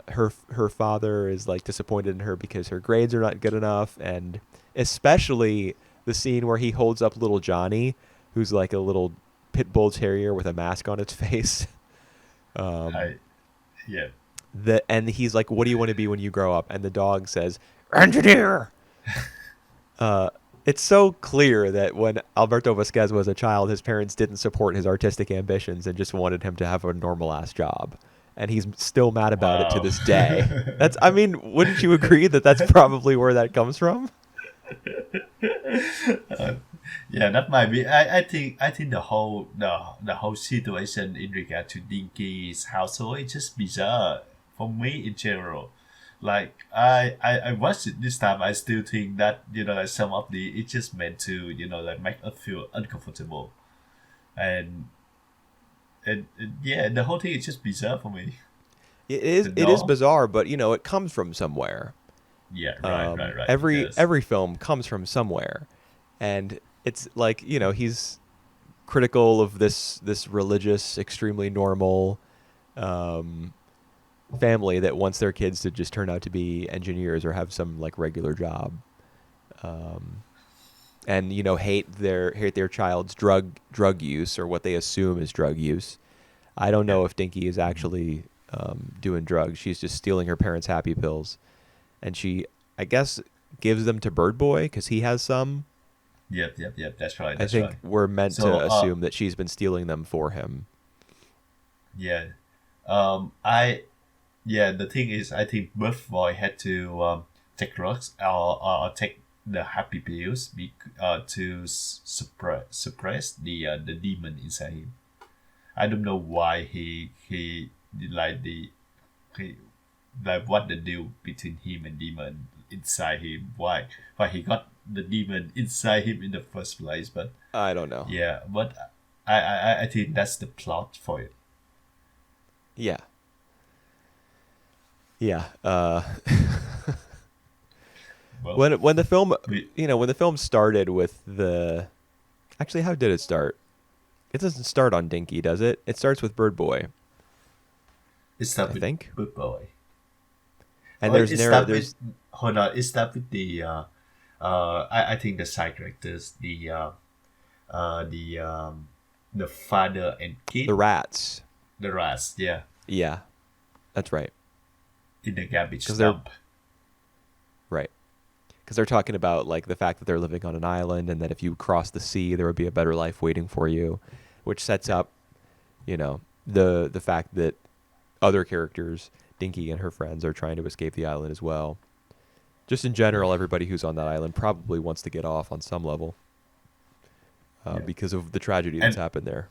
her father is like disappointed in her because her grades are not good enough, and especially the scene where he holds up little Johnny, who's like a little pit bull terrier with a mask on its face. Um, I yeah. and he's like, "What do you want to be when you grow up?" And the dog says, "Engineer." Uh, it's so clear that when Alberto Vasquez was a child, his parents didn't support his artistic ambitions and just wanted him to have a normal ass job. And he's still mad about it to Wow. this day. I mean, wouldn't you agree that that's probably where that comes from? Yeah, that might be. I think the whole situation in regard to Dinky's household is just bizarre for me in general. Like I watched it this time, I still think that like some of the it's just meant to like make us feel uncomfortable, and yeah, the whole thing is just bizarre for me. The It is dog. bizarre, but it comes from somewhere. Yeah, right. It Every does. every film comes from somewhere, and it's like he's critical of this religious, extremely normal um, family that wants their kids to just turn out to be engineers or have some like regular job, and hate their child's drug use or what they assume is drug use. I don't Yep. know if Dinky is actually doing drugs. She's just stealing her parents' happy pills, and she, I guess, gives them to Birdboy because he has some. Yep. That's right. I That's right. think we're meant So to assume that she's been stealing them for him. yeah. I Yeah, the thing is, I think Birdboy had to take drugs or take the happy pills to suppress the demon inside him. I don't know why he did like he like what the deal between him and demon inside him. Why he got the demon inside him in the first place? But I don't know. yeah, but I think that's the plot for it. Yeah, yeah. Well, When the film, we when the film started with the, actually, how did it start? It doesn't start on Dinky, does it? It starts with Birdboy, it start I with think. Birdboy. And Oh, there's it start with there's hold on. It start with the I think the side characters, uh the um the father and kid, the rats. the rats, yeah, Yeah, that's right. in the garbage Because they're dump. right. Because they're talking about like the fact that they're living on an island, and that if you cross the sea, there would be a better life waiting for you, which sets Yeah, up, the fact that other characters, Dinky and her friends, are trying to escape the island as well. Just in yeah, general, everybody who's on that island probably wants to get off on some level yeah, because of the tragedy that's and happened there.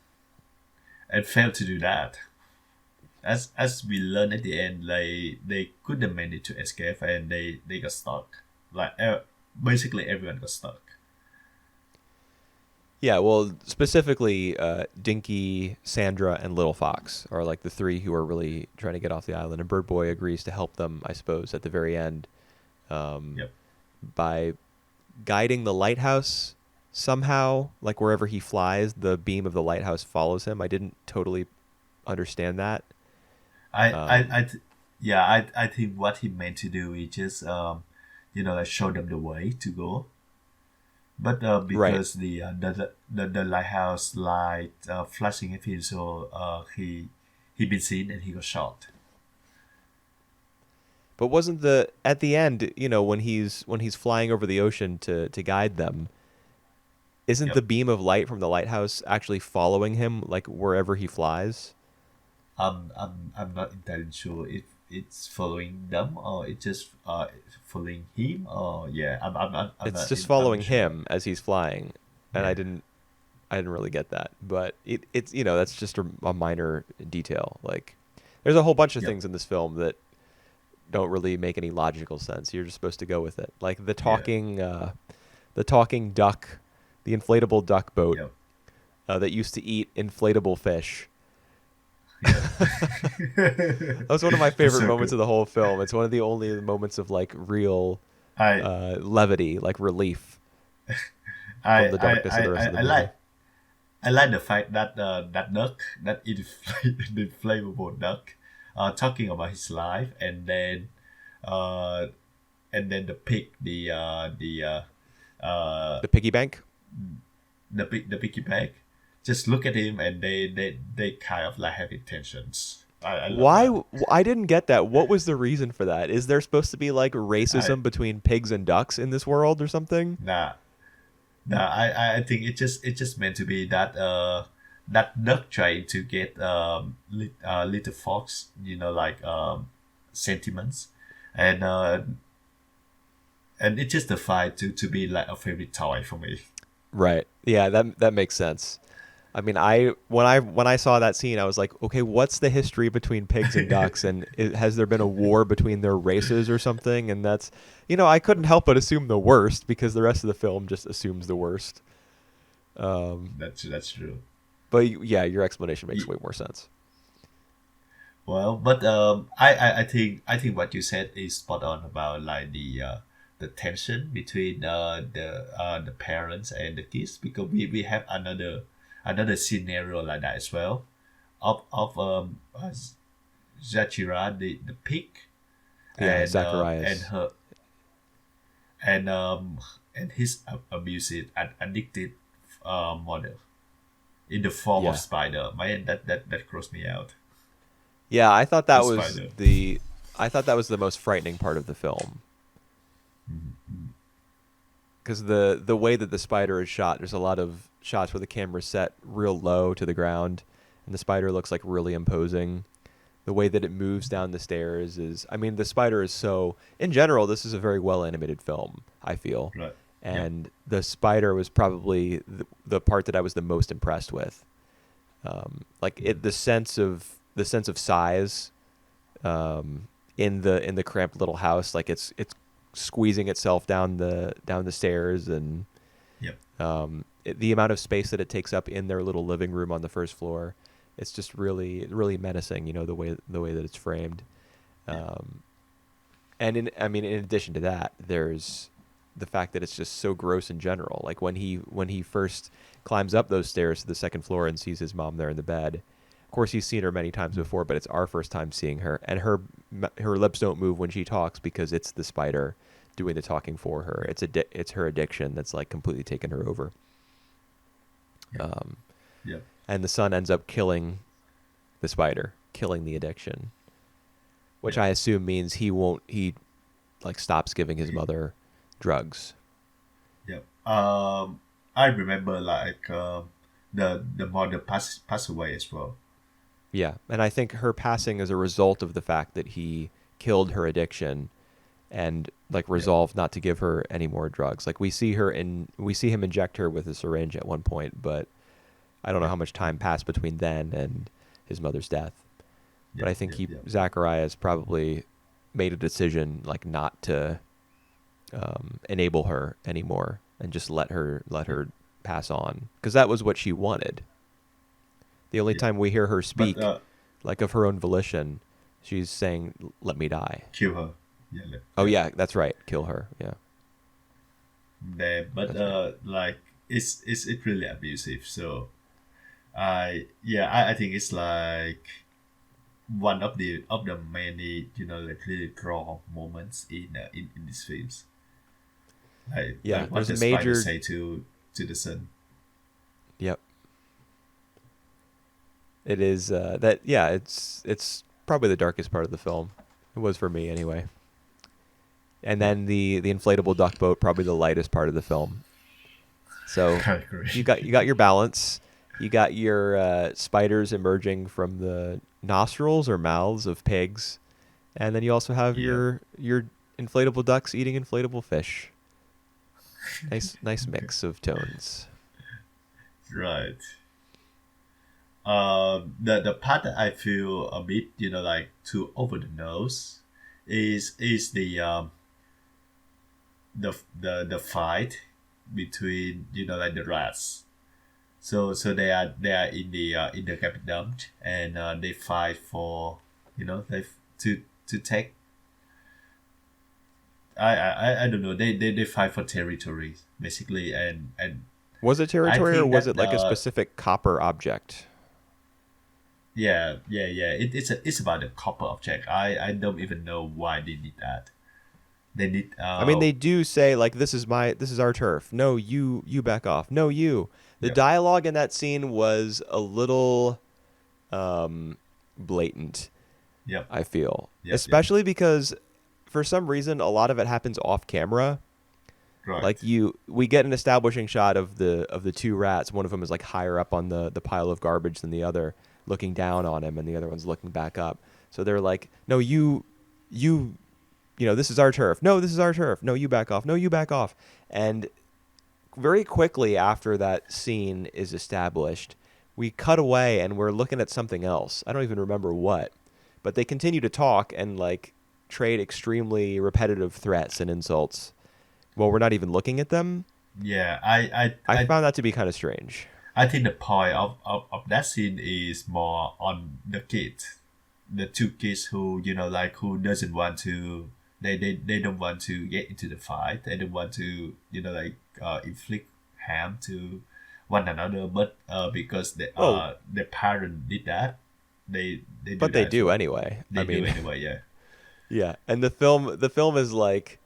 failed to do that. As we learn at the end, they couldn't manage to escape and they got stuck. Like basically everyone got stuck. Yeah, well, specifically, Dinky, Sandra, and Little Fox are like the three who are really trying to get off the island, and Bird Boy agrees to help them, I suppose, at the very end, um, Yep. by guiding the lighthouse somehow. Like wherever he flies, the beam of the lighthouse follows him. I didn't totally understand that. I I Um, I th- yeah, I think what he meant to do is just like show them the way to go. But right. because the lighthouse light flashing at him, so he been seen and he got shot. But wasn't the at the end, when he's flying over the ocean to guide them, isn't the Yep. beam of light from the lighthouse actually following him like wherever he flies? I'm not entirely sure if it's following them or it's just following him, or yeah, I'm It's not just I'm following not sure. him as he's flying, and I Yeah. didn't really get that. But it's that's just a minor detail. Like there's a whole bunch of Yep. things in this film that don't really make any logical sense. You're just supposed to go with it. Like Yeah. the talking duck, the inflatable duck boat Yep. that used to eat inflatable fish. Yeah. That was one of my That's favorite so moments good. of the whole film. It's one of the only moments of like real I levity, like relief I from the darkness of the rest of the I movie. I like the fact that that duck, that the flammable duck, talking about his life, uh, and then the pig, The piggy bank. the piggy bank, just look at him and they kind of like have intentions. I love that. Why? I didn't get that. What was the reason for that? Is there supposed to be like I racism between pigs and ducks in this world or something? nah nah. I think it just meant to be that that duck trying to get little fox, like sentiments, and it's just a fight to be like a favorite toy for me. Right. Yeah, that makes sense. I mean, when I saw that scene, I was like, okay, what's the history between pigs and ducks, and has there been a war between their races or something? And that's, I couldn't help but assume the worst because the rest of the film just assumes the worst. Um, That's true. but yeah, your explanation makes Ye- way more sense. Well, but I think what you said is spot on about like the tension between the parents and the kids, because we have another scenario like that as well, of Zachira, the pig, Yeah, and Zacharias. her and his abusive and addicted mother in the form of Yeah, spider. Man, that crossed me out. yeah. The spider. I thought that was the most frightening part of the film because the way that the spider is shot, there's a lot of shots where the camera's set real low to the ground, and the spider looks like really imposing. The way that it moves down the stairs is, I mean, the spider is so, in general, this is a very well animated film, I feel. Right. Yep. And the spider was probably the part that I was the most impressed with. Like the sense of size in the cramped little house, like it's squeezing itself down the stairs, and Yep. the amount of space that it takes up in their little living room on the first floor. It's just really really menacing, the way that it's framed. Um, and I mean, in addition to that, there's the fact that it's just so gross in general. Like when he first climbs up those stairs to the second floor and sees his mom there in the bed. Of course, he's seen her many times before, but it's our first time seeing her, and her lips don't move when she talks because it's the spider doing the talking for her. It's her addiction that's like completely taken her over. Yep. Um, Yep. and the son ends up killing the spider, killing the addiction, which Yep. I assume means he like stops giving his mother drugs. Yep. I remember like the mother passed away as well. Yeah, and I think her passing is a result of the fact that he killed her addiction and like Yep. resolved not to give her any more drugs. Like we see him inject her with a syringe at one point, but I don't know how Yep. much time passed between then and his mother's death. But Yep. I think Yep. Yep. Zacharias probably made a decision like not to enable her anymore and just Yep. let her pass on because that was what she wanted. The only Yep. time we hear her But speak, like of her own volition, she's saying, "Let me die." kill her. Yeah. Oh Yep. yeah, that's right. Kill her. Yeah, There, but that's right. like it's really abusive. So I think it's like one of the many like really raw moments in these films. Yeah, Like what there's a the spider major. say to the sun. Yep, it is. That yeah, it's probably the darkest part of the film. It was for me anyway. And Yep. then the inflatable duck boat, probably the lightest part of the film. So I agree. you got your balance. You got your spiders emerging from the nostrils or mouths of pigs, and then you also have Yep. your inflatable ducks eating inflatable fish. Nice mix of tones. Right. The part that I feel a bit like too over the nose is the fight between like the rats. So they are in the Capitol, and they fight for they to take. I don't know. They fight for territory basically, and Was it I territory or think was that it like a specific copper object? yeah. It's about the copper object. I don't even know why they did that. They did I mean, they do say like this is our turf. No, you back off. No, you. The yep dialogue in that scene was a little um blatant, yep I feel. yep Especially because for some reason a lot of it happens off camera. Like right we get an establishing shot of the two rats. One of them is like higher up on the pile of garbage than the other, looking down on him, and the other one's looking back up. So they're like, "No, you this is our turf. No, this is our turf. No, you back off. No, you back off." And very quickly after that scene is established, we cut away and we're looking at something else. I don't even remember what, but they continue to talk and like trade extremely repetitive threats and insults while we're not even looking at them. yeah I found that to be kind of strange. I think the point of that scene is more on the kids, the two kids who like who doesn't want to they don't want to get into the fight. They don't want to like inflict harm to one another, but because Oh, the parent did that, they do but they that do for anyway. I they do mean, anyway. Yeah, yeah. And the film is like,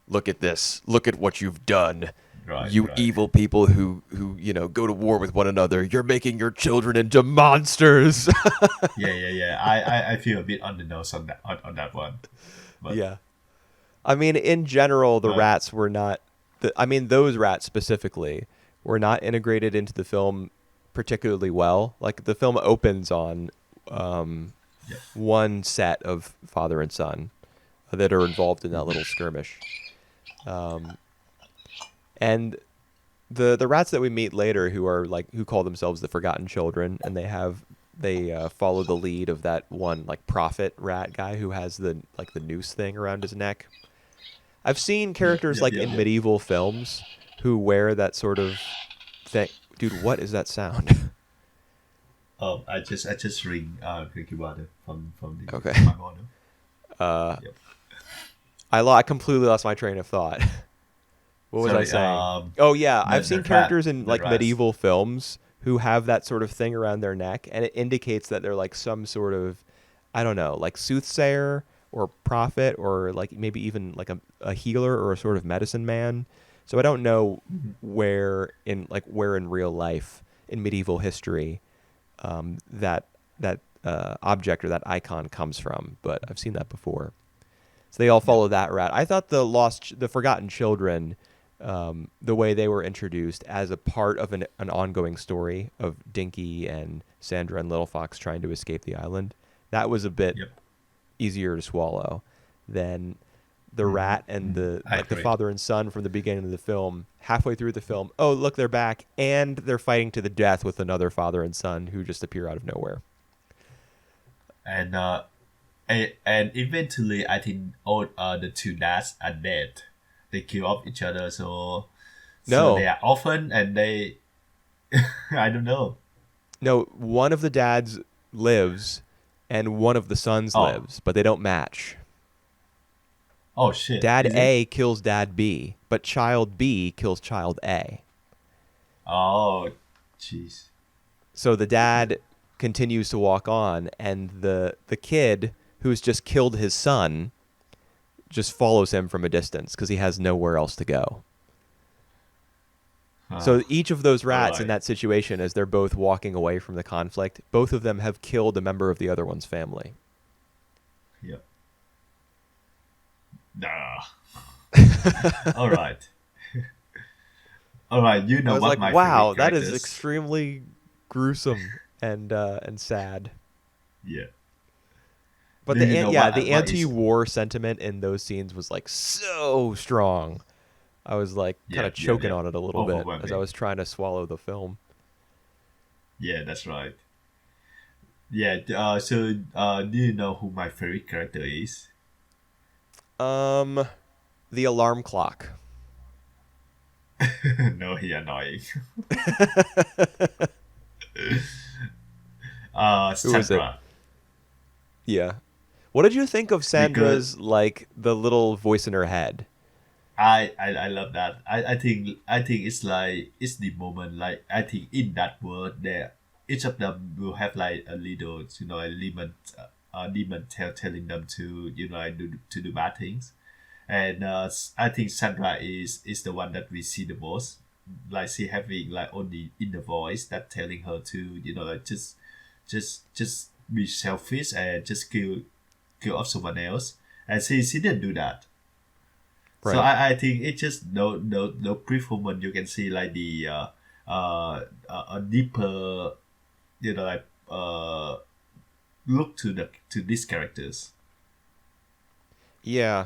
look at this. Look at what you've done. right, You right. evil people who go to war with one another. You're making your children into monsters. Yeah. I feel a bit on the nose on on that one, but Yeah. I mean, in general, the but rats were not. I mean, those rats specifically were not integrated into the film particularly well. Like the film opens on um, yeah, one set of father and son that are involved in that little skirmish, um, and the rats that we meet later, who call themselves the Forgotten Children, and they follow the lead of that one like prophet rat guy who has the noose thing around his neck. I've seen characters like in yep. medieval films who wear that sort of thing. Dude, what is that sound? Oh, I just drink drinking water Okay. from my bottle. Uh, Yep. I completely lost my train of thought. What was I Sorry. saying? Oh yeah, I've The seen rat, characters in the like rats. medieval films who have that sort of thing around their neck, and it indicates that they're like some sort of, I don't know, like soothsayer or prophet or like maybe even like a healer or a sort of medicine man. So I don't know Mhm. where in real life in medieval history that object or that icon comes from, but I've seen that before. So they all Yep. follow that route. I thought the Forgotten Children, the way they were introduced as a part of an ongoing story of Dinky and Sandra and Little Fox trying to escape the island, that was a bit Yep. easier to swallow than the Hmm. rat and the I like the agree. father and son from the beginning of the film. Halfway through the film, oh look, they're back and they're fighting to the death with another father and son who just appear out of nowhere. And and eventually, I think all the two dads are dead. They kill off each other, so they No, are orphan, and they I don't know. no, one of the dads lives and one of the sons Oh, lives, but they don't match. oh shit! Dad Is it? A kills Dad B, but Child B kills Child A. Oh, jeez. So the dad continues to walk on, and the kid who's just killed his son just follows him from a distance because he has nowhere else to go. Huh. So each of those All rats in right. that situation, as they're both walking away from the conflict, both of them have killed a member of the other one's family. Yep. Nah. All right. All right. You I know was what like, my favorite wow, that is characters? extremely gruesome and sad. Yeah. But Do you know the what is? anti-war sentiment in those scenes was like so strong. I was like kind of choking Yeah. on it a little bit as I Overwhelming. was trying to swallow the film. Yeah, that's right. Yeah. Do you know who my favorite character is? Um, the alarm clock. No, he annoying. Who is it? Sandra. Yeah. What did you think of Because Sandra's like the little voice in her head? I love that. I think it's like it's the moment. Like I think in that world there, each of them will have like a little, a demon telling them to, like, to do bad things. And I think Sandra is the one that we see the most. Like she having like only in the voice that telling her to, like just be selfish and just kill off someone else. And she didn't do that. So Right. I think it's just no brief moment you can see like the a deeper, like look to these characters. Yeah.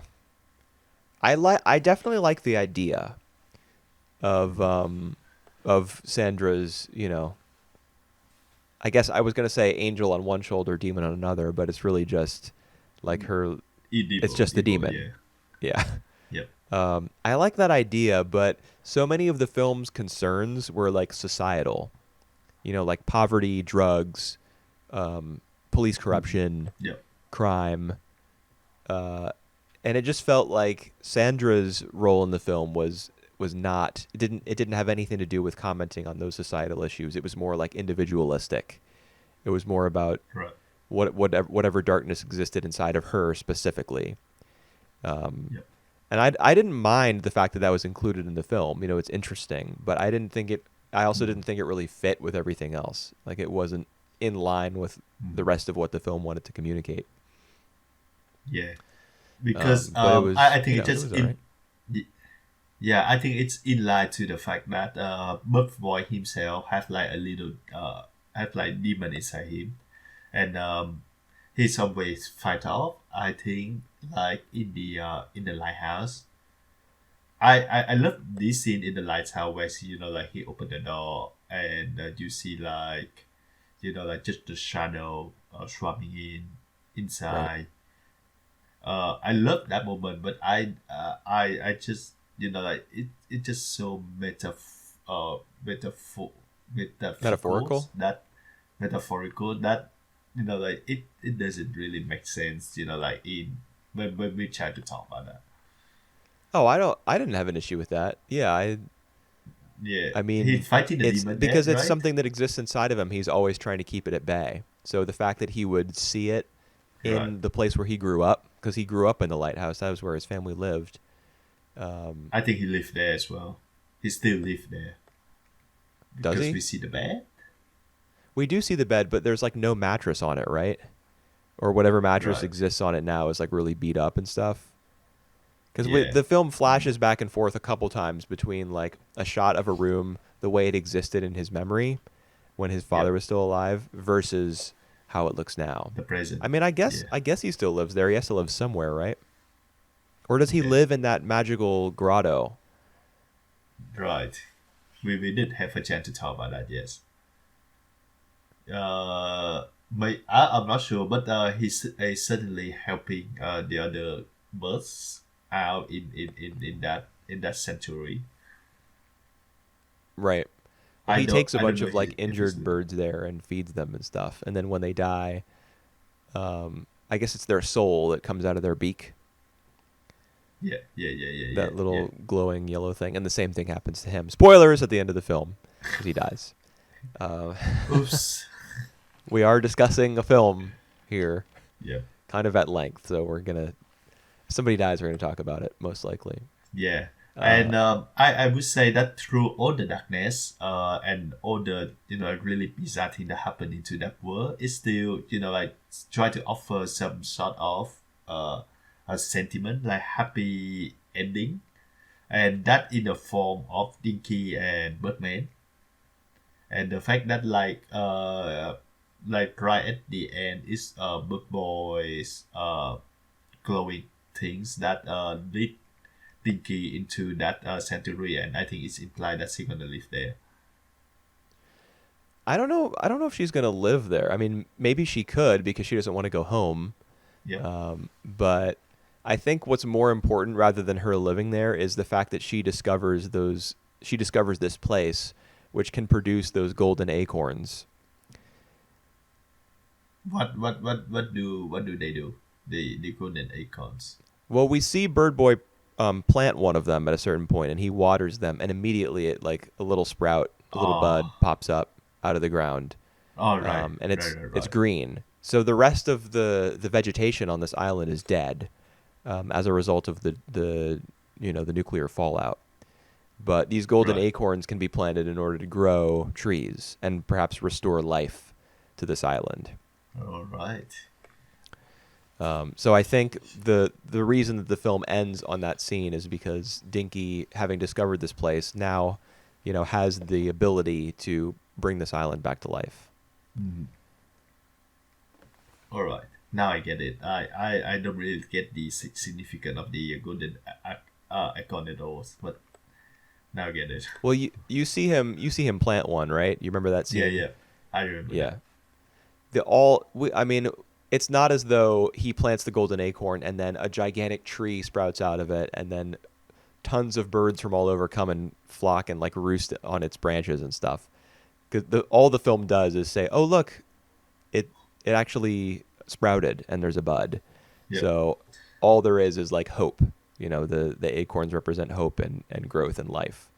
I definitely like the idea of Sandra's, I guess I was going to say angel on one shoulder, demon on another, but it's really just like her it's just the Evil, demon. yeah. Yeah. Yep. I like that idea, but so many of the film's concerns were like societal, like poverty, drugs, police corruption, Yep. crime, and it just felt like Sandra's role in the film was not it didn't have anything to do with commenting on those societal issues. It was more like individualistic. It was more about Right. whatever darkness existed inside of her specifically. Yep. And I didn't mind the fact that that was included in the film. It's interesting, but I didn't think it. I also didn't think it really fit with everything else. Like it wasn't in line with the rest of what the film wanted to communicate. Yeah. Because But it I was, think it it just was all right. yeah, I think it's in line to the fact that Birdboy himself has like a little have like demon inside him, and he's always fight off. I think like in the lighthouse. I love this scene in the lighthouse where he, like he opened the door and you see like, like just the shadow swarming Right. inside. I love that moment, but I just, like it just so metaphor metaphorical Metaphorical. that metaphorical that, like it doesn't really make sense, like in when we try to talk about that. Oh, I didn't have an issue with that. Yeah, Yeah, I he mean, fighting the it's demon there, because it's right? something that exists inside of him. He's always trying to keep it at bay. So the fact that he would see it Right. in the place where he grew up, because he grew up in the lighthouse, that was where his family lived. Um, I think he lived there as well. He still live there does because he? we see the bed. We do see the bed, but there's like no mattress on it, right? Or whatever mattress Right. exists on it now is like really beat up and stuff. Because Yeah. the film flashes back and forth a couple times between like a shot of a room the way it existed in his memory when his father Yep. was still alive versus how it looks now. The present. I mean, I guess Yeah. I guess he still lives there. He has to live somewhere, right? Or does he Yeah. live in that magical grotto? Right. We did have a chance to talk about that. Yes. I'm not sure, but he's certainly helping the other birds out in that sanctuary. Right. Well, he takes a I don't bunch know of like if he's injured birds there and feeds them and stuff. And then when they die, I guess it's their soul that comes out of their beak, yeah that yeah little glowing yellow thing. And the same thing happens to him. Spoilers at the end of the film because he dies. Uh, oops we are discussing a film here, yeah kind of at length. So we're gonna, if somebody dies, we're gonna talk about it most likely. yeah. Uh, And I would say that through all the darkness and all the, really bizarre thing that happened into that world, it still, like try to offer some sort of a sentiment like happy ending, and that in the form of Dinky and Birdman. And the fact that like right at the end is Bird Boy's glowing things that lead Dinky into that sanctuary, and I think it's implied that she's gonna live there. I don't know. I don't know if she's gonna live there. I mean, maybe she could because she doesn't want to go home. Yeah. But I think what's more important rather than her living there is the fact that she discovers those. She discovers this place, which can produce those golden acorns. What do they do? The golden acorns. Well, we see Birdboy plant one of them at a certain point, and he waters them, and immediately it like a little sprout, a little bud Oh, pops up out of the ground, all right, and right, right, it's right. green. So the rest of the vegetation on this island is dead as a result of the nuclear fallout. But these golden Right. acorns can be planted in order to grow trees and perhaps restore life to this island. All right. So I think the reason that the film ends on that scene is because Dinky, having discovered this place, now, has the ability to bring this island back to life. Mm. All right. Now I get it. I don't really get the significance of the golden acorn, but now I get it. Well, you see him plant one, right? You remember that Yeah, scene? yeah. I remember Yeah. that. I mean, it's not as though he plants the golden acorn and then a gigantic tree sprouts out of it, and then tons of birds from all over come and flock and like roost on its branches and stuff. Because all the film does is say, "Oh, look, it actually sprouted and there's a bud." Yep. So all there is like hope. The acorns represent hope and growth and life.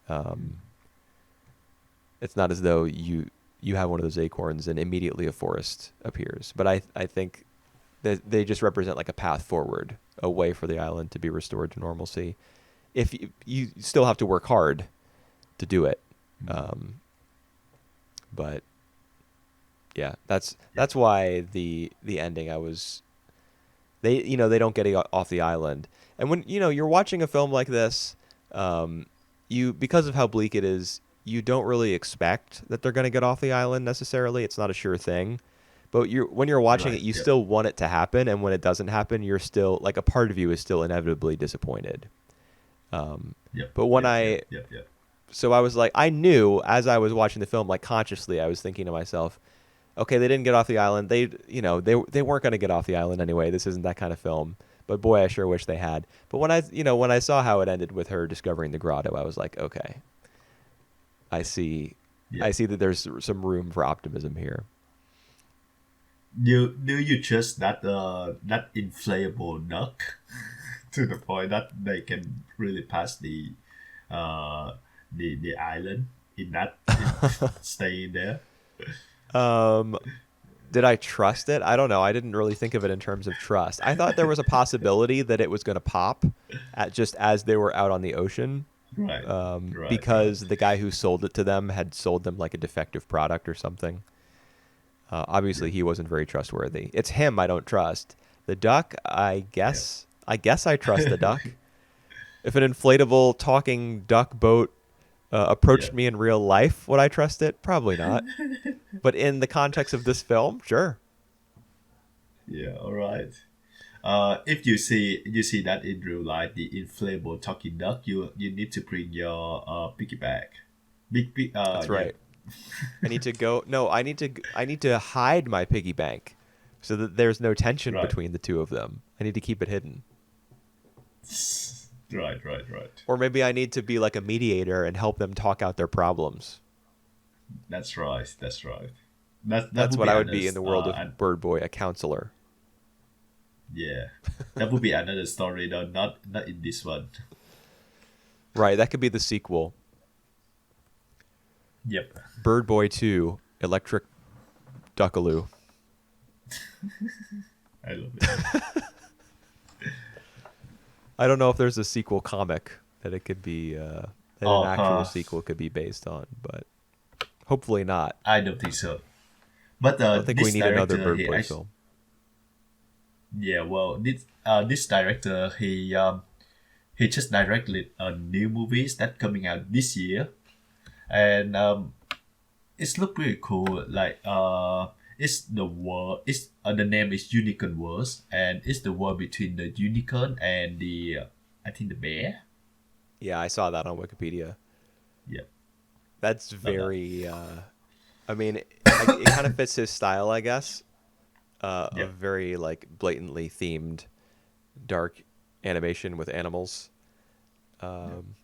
Um, it's not as though you have one of those acorns and immediately a forest appears. But I think that they just represent like a path forward, a way for the island to be restored to normalcy. If you still have to work hard to do it, um, but yeah, Yep. that's why the ending I was they don't get off the island. And when you're watching a film like this, you because of how bleak it is, you don't really expect that they're going to get off the island necessarily. It's not a sure thing. But when you're watching it, Right. you Yep. still want it to happen, and when it doesn't happen, you're still like a part of you is still inevitably disappointed. Um, Yep. but when Yep. Yep. I Yep. Yep. so I was like, I knew as I was watching the film, like consciously, I was thinking to myself, okay, they didn't get off the island. They weren't going to get off the island anyway. This isn't that kind of film. But boy, I sure wish they had. But when I saw how it ended with her discovering the grotto, I was like, okay, I see, I Yep. see that there's some room for optimism here. Do you trust that inflatable duck to the point that they can really pass uh the island in staying there? Um, did I trust it? I don't know. I didn't really think of it in terms of trust. I thought there was a possibility that it was going to pop at just as they were out on the ocean, Right. Right. Right. because the guy who sold it to them had sold them like a defective product or something. Obviously, Yep. he wasn't very trustworthy. It's him I don't trust. The duck, I Yep. guess. I guess I trust the duck. If an inflatable talking duck boat approached Yep. me in real life, would I trust it? Probably not. But in the context of this film, sure. Yeah. All right. If you see that in real life, the inflatable talking duck, you need to bring your piggyback. Big. That's Yeah. right. I need to go. No, I need to hide my piggy bank so that there's no tension Right. between the two of them. I need to keep it hidden. Right. Right. Right. Or maybe I need to be like a mediator and help them talk out their problems. That's right. That's right. That That's would what be I would another be in the world of and Birdboy, a counselor. yeah, that would be another story though. Not in this one. Right, that could be the sequel. Yep. Birdboy 2, Electric Duckaloo. I love it. I don't know if there's a sequel comic that it could be that an Oh, actual sequel could be based on, but hopefully not. I don't think so. But I don't think we this need another director, Birdboy film. yeah, well, this director, he just directed new movies that coming out this year, and it's look pretty cool. Like it's the war. It's the name is Unicorn Wars, and it's the war between the unicorn and the I think the bear. Yeah, I saw that on Wikipedia. Yep. That's So that. very. I mean, it kind of fits his style, I guess. Of Yep. very like blatantly themed, dark animation with animals. Yep. Um,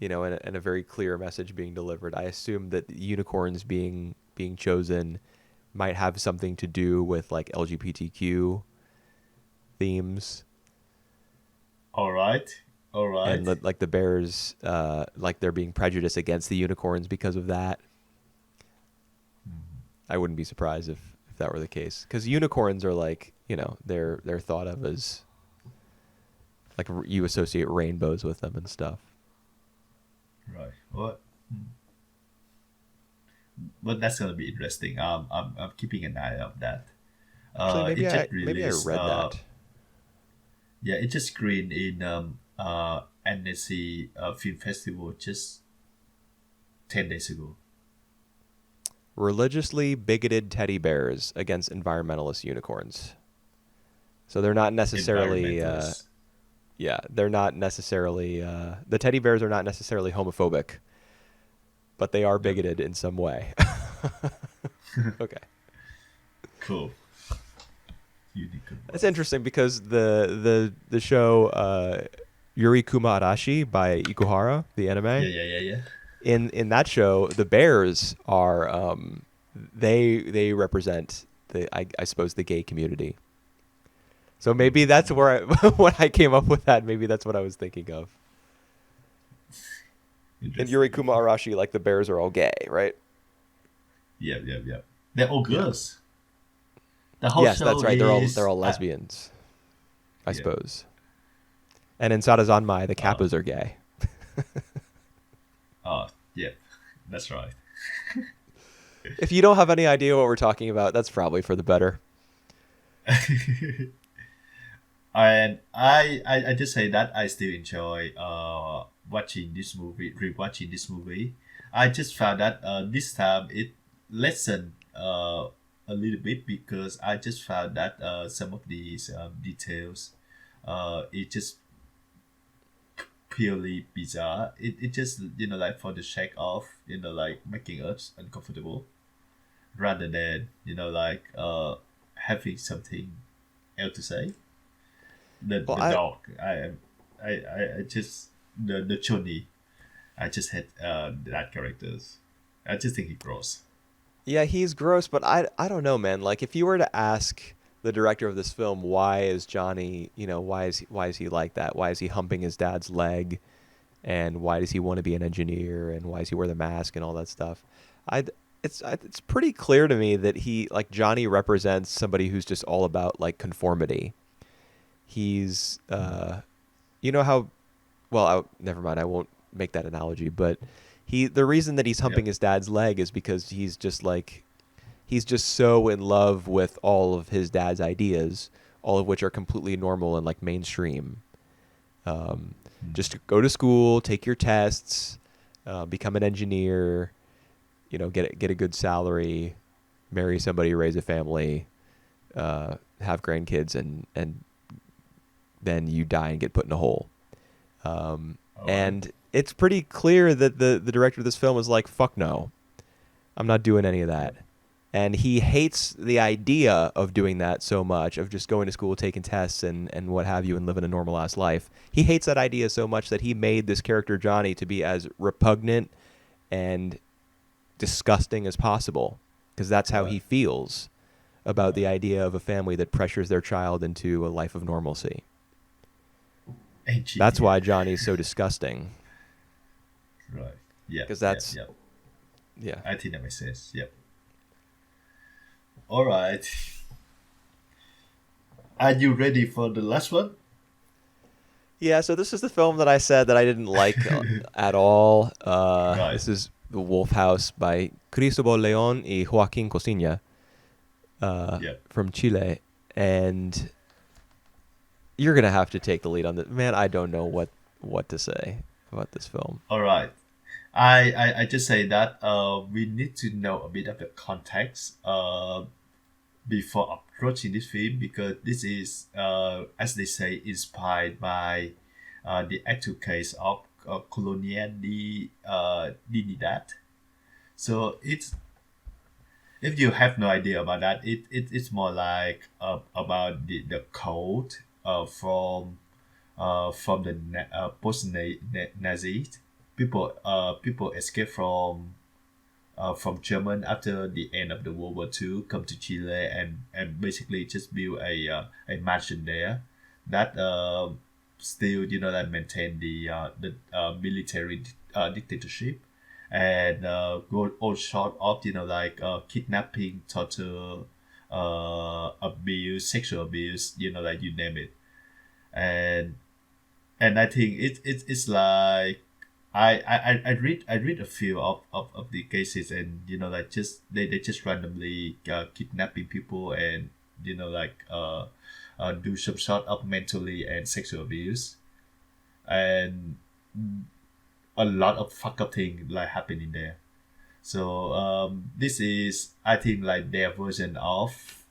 and a very clear message being delivered. I assume that unicorns being chosen might have something to do with like LGBTQ themes. All right. All and right. like the bears, like they're being prejudiced against the unicorns because of that. I wouldn't be surprised if that were the case, because unicorns are like, they're thought of as like you associate rainbows with them and stuff. Right. What? But that's gonna be interesting. I'm keeping an eye on that. Actually, It just maybe I released. read that. Yeah, it just screened in NSC Film Festival just 10 days ago. Religiously bigoted teddy bears against environmentalist unicorns. So they're not necessarily, Environmentalists. they're not necessarily, the teddy bears are not necessarily homophobic, but they are Yep. bigoted in some way. Okay. Cool. Unicorn That's ones. interesting because the show Yuri Kuma Arashi by Ikuhara, the Yeah, anime, yeah, yeah, yeah. in that show, the bears are they represent I suppose the gay community. So maybe that's where when I came up with that, maybe that's what I was thinking of. In Interesting. Yuri Kuma Arashi, like the bears are all gay, right? Yeah, yeah, yeah. They're all Yeah. girls. The whole Yes, that's show right. They're is all lesbians, I yeah. suppose. And in Sarazanmai, the Uh, kappas are gay. yeah, that's right. If you don't have any idea what we're talking about, that's probably for the better. And I just say that I still enjoy watching this movie, rewatching this movie. I just found that this time it lessened a little bit because I just found that some of these details it just purely bizarre. It just like for the sake of like making us uncomfortable rather than like having something else to say. Well, The I dog. I just the Choni. I just hate that characters. I just think he gross. Yeah, he's gross, but I don't know, man. Like if you were to ask the director of this film, why is Johnny, why is he like that? Why is he humping his dad's leg? And why does he want to be an engineer? And why does he wear the mask and all that stuff? I it's pretty clear to me that he like Johnny represents somebody who's just all about like conformity. He's you know how well, never mind. I won't make that analogy, but the reason that he's humping Yep. his dad's leg is because he's just so in love with all of his dad's ideas, all of which are completely normal and like mainstream. Um, just to go to school, take your tests, become an engineer, get a good salary, marry somebody, raise a family, have grandkids, and then you die and get put in a hole. All right. And it's pretty clear that the director of this film is like, fuck no, I'm not doing any of that. And he hates the idea of doing that so much, of just going to school, taking tests, and what have you, and living a normal ass life. He hates that idea so much that he made this character Johnny to be as repugnant and disgusting as possible, because that's how Right. he feels about the Right. idea of a family that pressures their child into a life of normalcy. That's Engineer. why Johnny's so disgusting, Right. Yep. because Yep. that's Yep. yeah. I think that makes sense. Yep. All right. Are you ready for the last one? Yeah, so this is the film that I said that I didn't like at all. Right. This is The Wolf House by Cristobal Leon y Joaquin Cosina Yep. from Chile. And you're going to have to take the lead on this. Man, I don't know what to say about this film. All right. I just say that we need to know a bit of the context before approaching this film because this is, as they say, inspired by the actual case of colonial Dignidad. So if you have no idea about that, it's more like about the code from the post Nazis. People escape from German after the end of the World War II, come to Chile and basically just build a mansion there that still like maintain the military dictatorship, and go all short of like kidnapping, torture, abuse, sexual abuse, like you name it. and and I think it's like I read a few of the cases, and like just they just randomly kidnapping people, and like do some sort of mentally and sexual abuse, and a lot of fuck up thing like happening there. So this is, I think, like their version of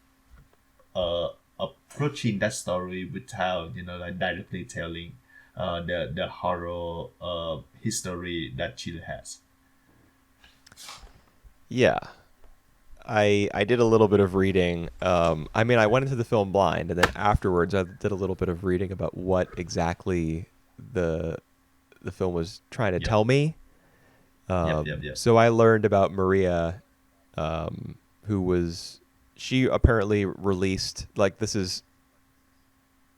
approaching that story without like directly telling the horror history that Chile has. Yeah. I did a little bit of reading. I mean, I went into the film blind, and then afterwards, I did a little bit of reading about what exactly the the film was trying to Yep, tell me. yep. So I learned about Maria, who was she apparently released like this is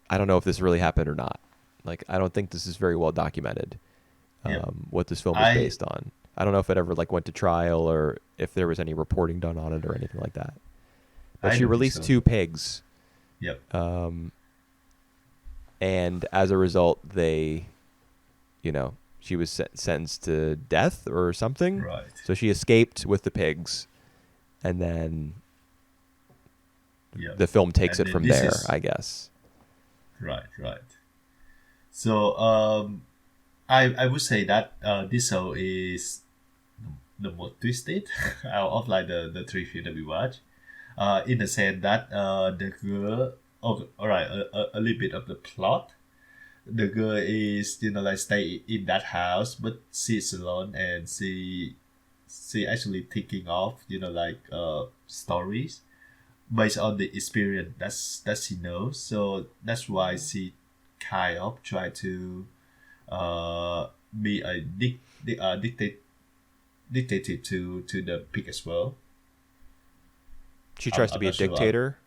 I don't know if this really happened or not. Like I don't think this is very well documented. Yep. What this film was I based on. I don't know if it ever like went to trial or if there was any reporting done on it or anything like that. But I she don't think released so. two pigs, Yep. um, and as a result, they, she was sentenced to death or something. Right. So she escaped with the pigs, and then Yep. the film takes And it from this there, is I guess. right. So I would say that this show is the most twisted out of like the three films that we watch. In the sense that the girl, oh, all right, a little bit of the plot. The girl is like stay in that house, but she's alone, and she actually thinking of like stories based on the experience that she knows. So that's why she kind of try to uh be a dictator to the pig as well. She I'm, tries to I'm be a not sure. dictator.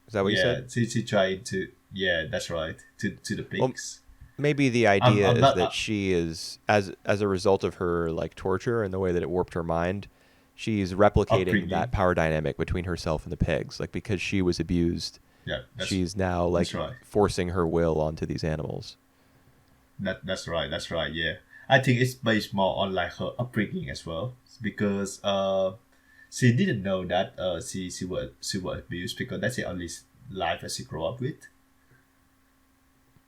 Is that what you Yeah, said? she trying to, yeah, that's right, to the Well, pigs. maybe the I'm idea I'm is not that she is as a result of her like torture and the way that it warped her mind, she's replicating that upbringing. power dynamic between herself and the pigs. Like because she was abused, Yeah, she's now that's like right. forcing her will onto these animals. That's right. That's right. Yeah, I think it's based more on like her upbringing as well, because she didn't know that she was abused, because that's the only life that she grew up with.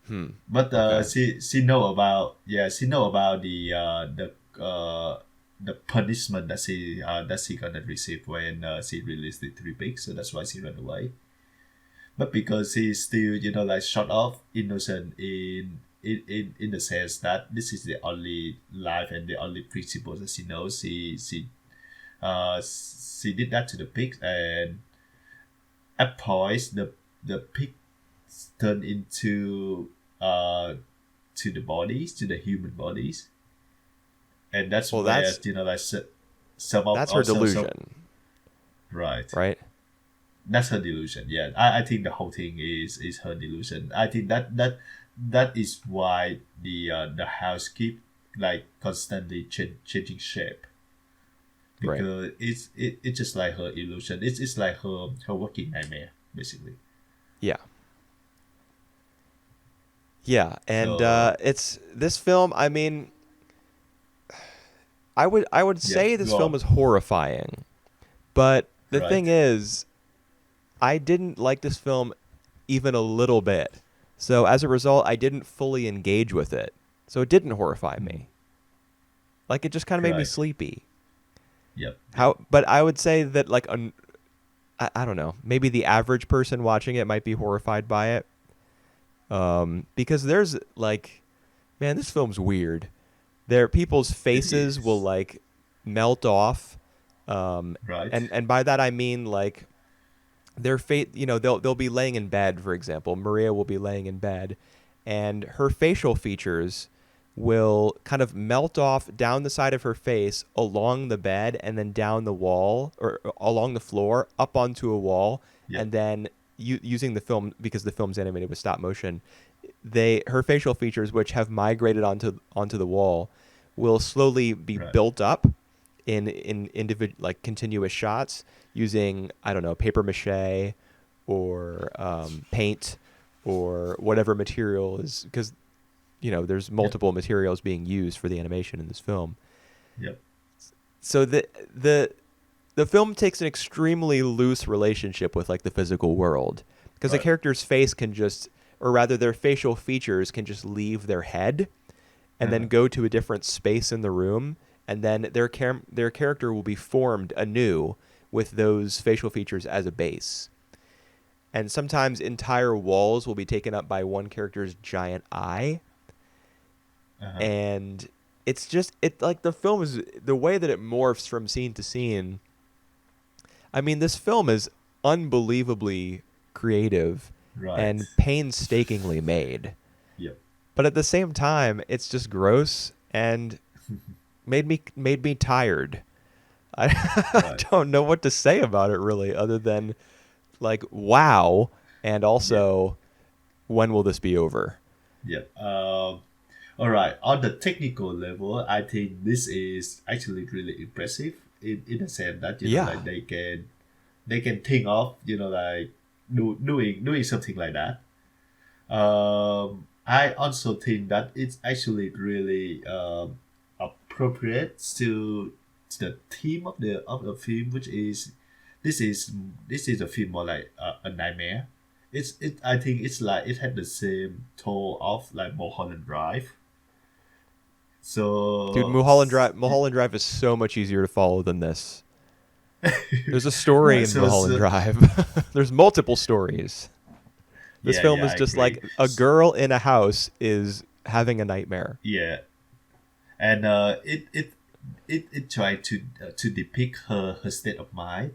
Hmm. But Okay. she know about, yeah, she know about the punishment that she gonna receive when she released the three pigs. So that's why she ran away. But because she's still like short of innocent in the sense that this is the only life and the only principles that she knows, she did that to the pigs, and at points the pig turned into to the bodies, to the human bodies, and that's Well, where that's like some of that's her also some, delusion, right. right? That's her delusion. Yeah, I think the whole thing is her delusion. I think that is why the house keep like constantly changing shape, Right. because it's just like her illusion. It's like her working nightmare basically. Yeah. Yeah, and So it's this film. I mean, I would yeah, say this go film on. is horrifying, but the thing Right. is, I didn't like this film even a little bit. So as a result, I didn't fully engage with it. So it didn't horrify Mm, me. Like it just kind of made me right. sleepy. Yep. How? But I would say that like I don't know. Maybe the average person watching it might be horrified by it. Because there's like, man, this film's weird. There, people's It faces will is. like melt off, Right. and by that I mean like their face. They'll be laying in bed, for example. Maria will be laying in bed, and her facial features will kind of melt off down the side of her face, along the bed, and then down the wall or along the floor, up onto a wall, Yep. and then using the film because the film's animated with stop motion, her facial features, which have migrated onto the wall, will slowly be Right. built up in individual like continuous shots using, I don't know, paper mache or paint or whatever material is, because there's Yep. multiple materials being used for the animation in this film. Yep. So the film takes an extremely loose relationship with like the physical world, because a Right. character's face can just, or rather their facial features can just leave their head and then Uh-huh. go to a different space in the room, and then their character will be formed anew with those facial features as a base. And sometimes entire walls will be taken up by one character's giant eye, Uh-huh. and it's just it like the film is the way that it morphs from scene to scene. I mean, this film is unbelievably creative Right. and painstakingly made. Yep. But at the same time, it's just gross and made me tired. I Right. don't know what to say about it really, other than like wow, and Yeah. also when will this be over? Yep. All right. On the technical level, I think this is actually really impressive in a sense that Yeah. like they can think of like doing something like that. I also think that it's actually really appropriate to the theme of the film, which is this is this is a film more like a nightmare. I think it's like it had the same tone of like Mulholland Drive. Dude, So Mulholland Drive is so much easier to follow than this. There's a story right, in Mulholland so Drive. There's multiple stories. This yeah, film yeah, is I just agree. like a girl in a house is having a nightmare. Yeah, and it tried to depict her state of mind,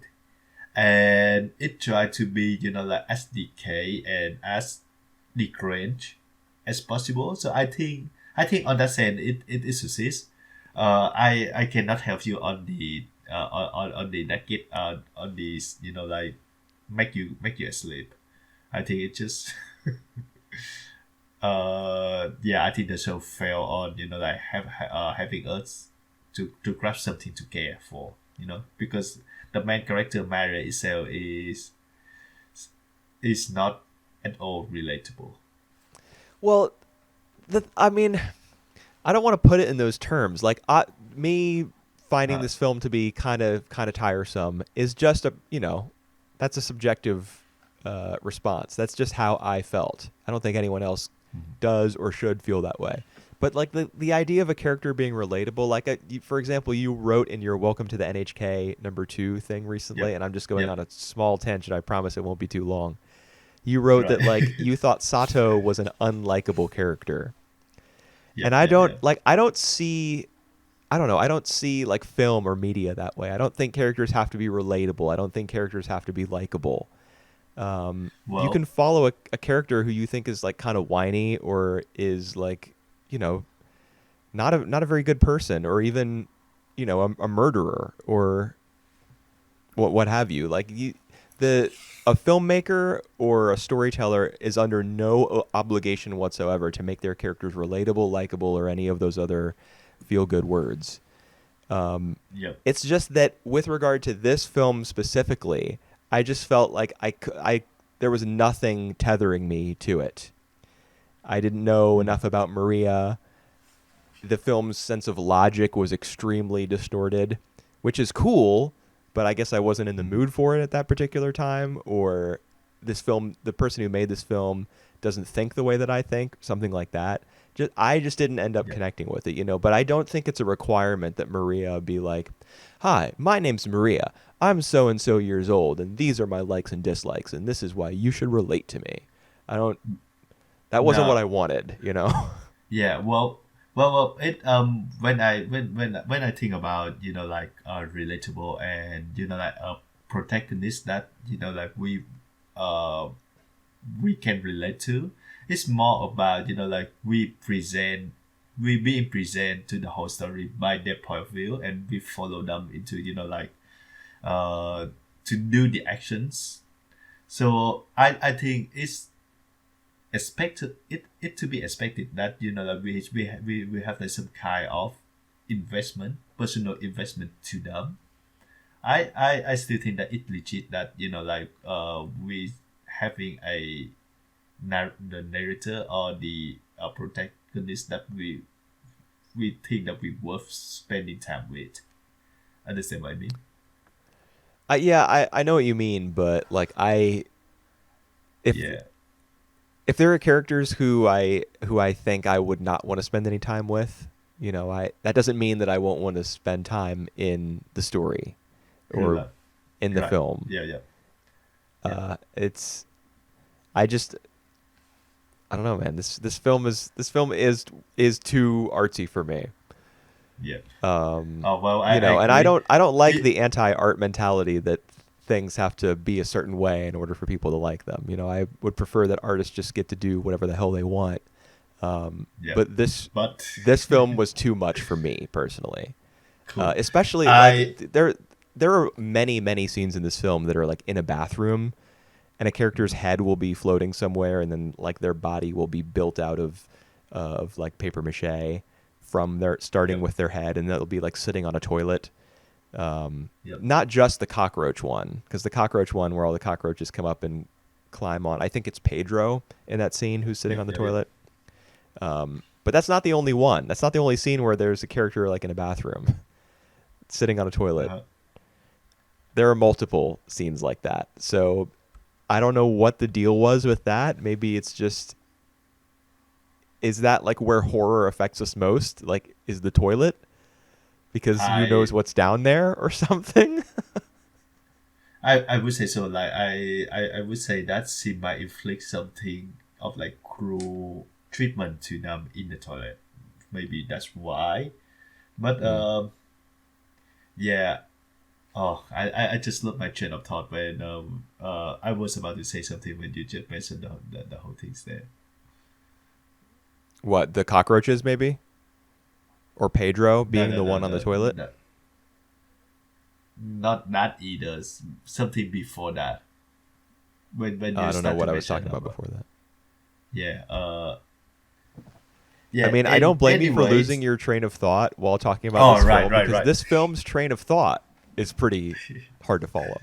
and it tried to be like as decay and as deranged as possible. So I think on that sense it succeeds. I cannot help you on the on the naked on these like make you asleep. I think it just yeah, I think the show fail on like having us to grasp something to care for, because the main character Maria itself is not at all relatable. Well, I mean, I don't want to put it in those terms. Like me finding uh, this film to be kind of tiresome is just that's a subjective response. That's just how I felt. I don't think anyone else does or should feel that way. But like the idea of a character being relatable, like for example, you wrote in your Welcome to the NHK #2 thing recently, yep, and I'm just going yep, on a small tangent. I promise it won't be too long. You wrote right. that like you thought Sato was an unlikable character, and Yep, yep, yep. I don't see, I don't know, I don't see like film or media that way. I don't think characters have to be relatable. I don't think characters have to be likable. You can Well, follow a character who you think is like kind of whiny or is like, you know, not a very good person, or even, a murderer or what have you. Like the a filmmaker or a storyteller is under no obligation whatsoever to make their characters relatable, likable, or any of those other feel good words. yep. It's just that with regard to this film specifically, I just felt like there was nothing tethering me to it. I didn't know Mm, enough about Maria. The film's sense of logic was extremely distorted, which is cool, but I guess I wasn't in the mm, mood for it at that particular time, or the person who made this film doesn't think the way that I think, something like that. I just didn't end up yep. connecting with it. But I don't think it's a requirement that Maria be like, "Hi, my name's Maria. I'm so and so years old, and these are my likes and dislikes, and this is why you should relate to me." I don't. That wasn't what I No, wanted. yeah. Well. It when I think about like relatable and like a protagonist that like uh we can relate to. It's more about like we being present to the whole story by their point of view, and we follow them into like uh to do the actions. So I think expected it to be expected that that we have like some kind of investment, personal investment to them. I still think that it's legit that we having the narrator or the protagonist that we think that we worth spending time with. Understand what I mean? Yeah, I know what you mean, but like if Yeah. if there are characters who I think I would not want to spend any time with, I that doesn't mean that I won't want to spend time in the story or Right. in the Right. film. Yeah. Yeah. Yeah. It's I just I don't know, man. This film is too artsy for me. Yeah. Um, Oh well, I and I agree. don't like It the anti-art mentality that things have to be a certain way in order for people to like them. I would prefer that artists just get to do whatever the hell they want. yeah. But this But this film was too much for me personally. cool. Especially I like there are many scenes in this film that are like in a bathroom, and a character's head will be floating somewhere, and then like their body will be built out of like paper mache from their starting Yep. with their head, and that'll be like sitting on a toilet. Yep. Not just the cockroach one, because the cockroach one where all the cockroaches come up and climb on. I think it's Pedro in that scene who's sitting Yep. on the Yep. Yep. toilet. But that's not the only one. That's not the only scene where there's a character like in a bathroom sitting on a toilet. Uh-huh. There are multiple scenes like that. So I don't know what the deal was with that. Maybe it's just is that like where horror affects us most? Like is the toilet? Because who I knows what's down there or something? I would say so. Like I would say that scene might inflict something of like cruel treatment to them in the toilet. Maybe that's why. But Hmm. yeah. Oh, I just lost my train of thought when I was about to say something when you just mentioned the whole things there. What, the cockroaches maybe? Or Pedro No, being no, the no, one on the no, toilet? no, not that either. Something before that. When I you don't know start to what I was mention talking about about before that. yeah I yeah. mean, I don't blame you for losing Anyways. your train of thought while talking about Oh this right, film right, because right. this film's train of thought is pretty hard to follow.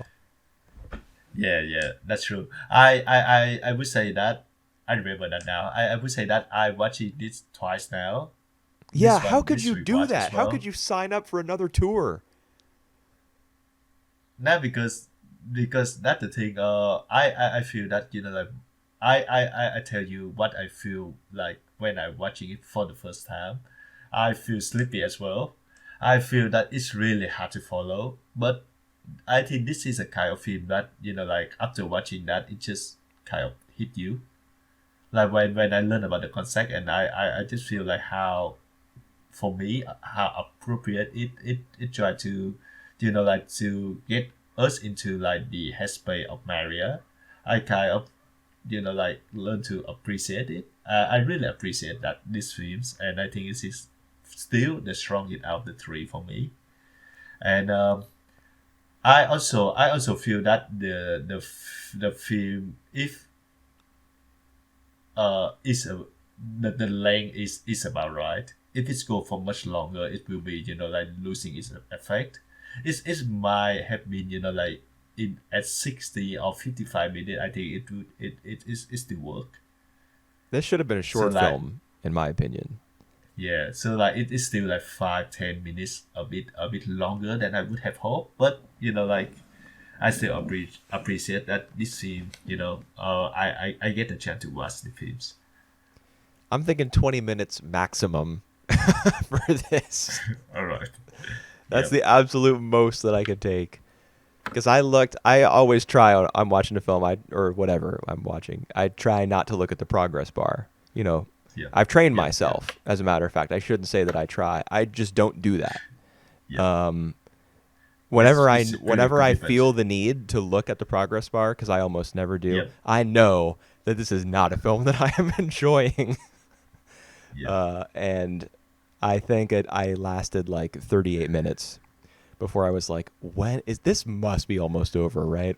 Yeah, yeah, that's true. I would say that I remember that now. I would say that I watched it this twice now. Yeah, This how one, could this you do rewatch as that? How could well. you sign up for another tour? Not because that's the thing. I feel that like I tell you what I feel like when I'm watching it for the first time. I feel sleepy as well. I feel that it's really hard to follow, but I think this is a kind of film that like after watching that it just kind of hit you. Like when I learned about the concept and I just feel like how for me how appropriate it tried to like to get us into like the headspace of Maria. I kind of like learn to appreciate it. I really appreciate that these films, and I think this is still the strongest out of the three for me. And I also feel that the film if is the length is about right. If it's go for much longer, it will be like losing its effect. It might have been like in at 60 or 55 minutes. I think it would it is it still work. This should have been a So short like film, in my opinion. yeah, so like it is still like 5-10 minutes a bit longer than I would have hoped. But like I still appreciate that this film. I get the chance to watch the films. I'm thinking 20 minutes maximum for this. All right. That's Yep. the absolute most that I could take. Because I always try I'm watching a film, or whatever I'm watching. I try not to look at the progress bar. Yep. I've trained Yep. Yep. myself, as a matter of fact. I shouldn't say that I try. I just don't do that. Yep. Um, It's whenever I it's really whenever I commitment. feel the need to look at the progress bar, because I almost never do, Yep. I know that this is not a film that I am enjoying. Yep. And I think I lasted like 38 minutes before I was like, when is this must be almost over, right?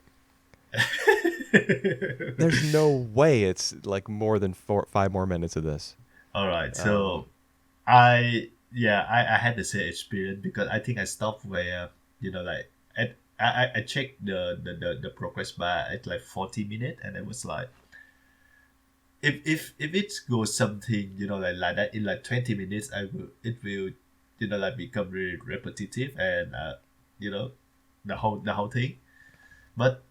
There's no way it's like more than 5 more minutes of this. All right, Um, so I had the same experience because I think I stopped where like I checked the progress bar at like 40 minutes, and it was like if it goes something like that in like 20 minutes, I will it will like become really repetitive and you know the whole thing, but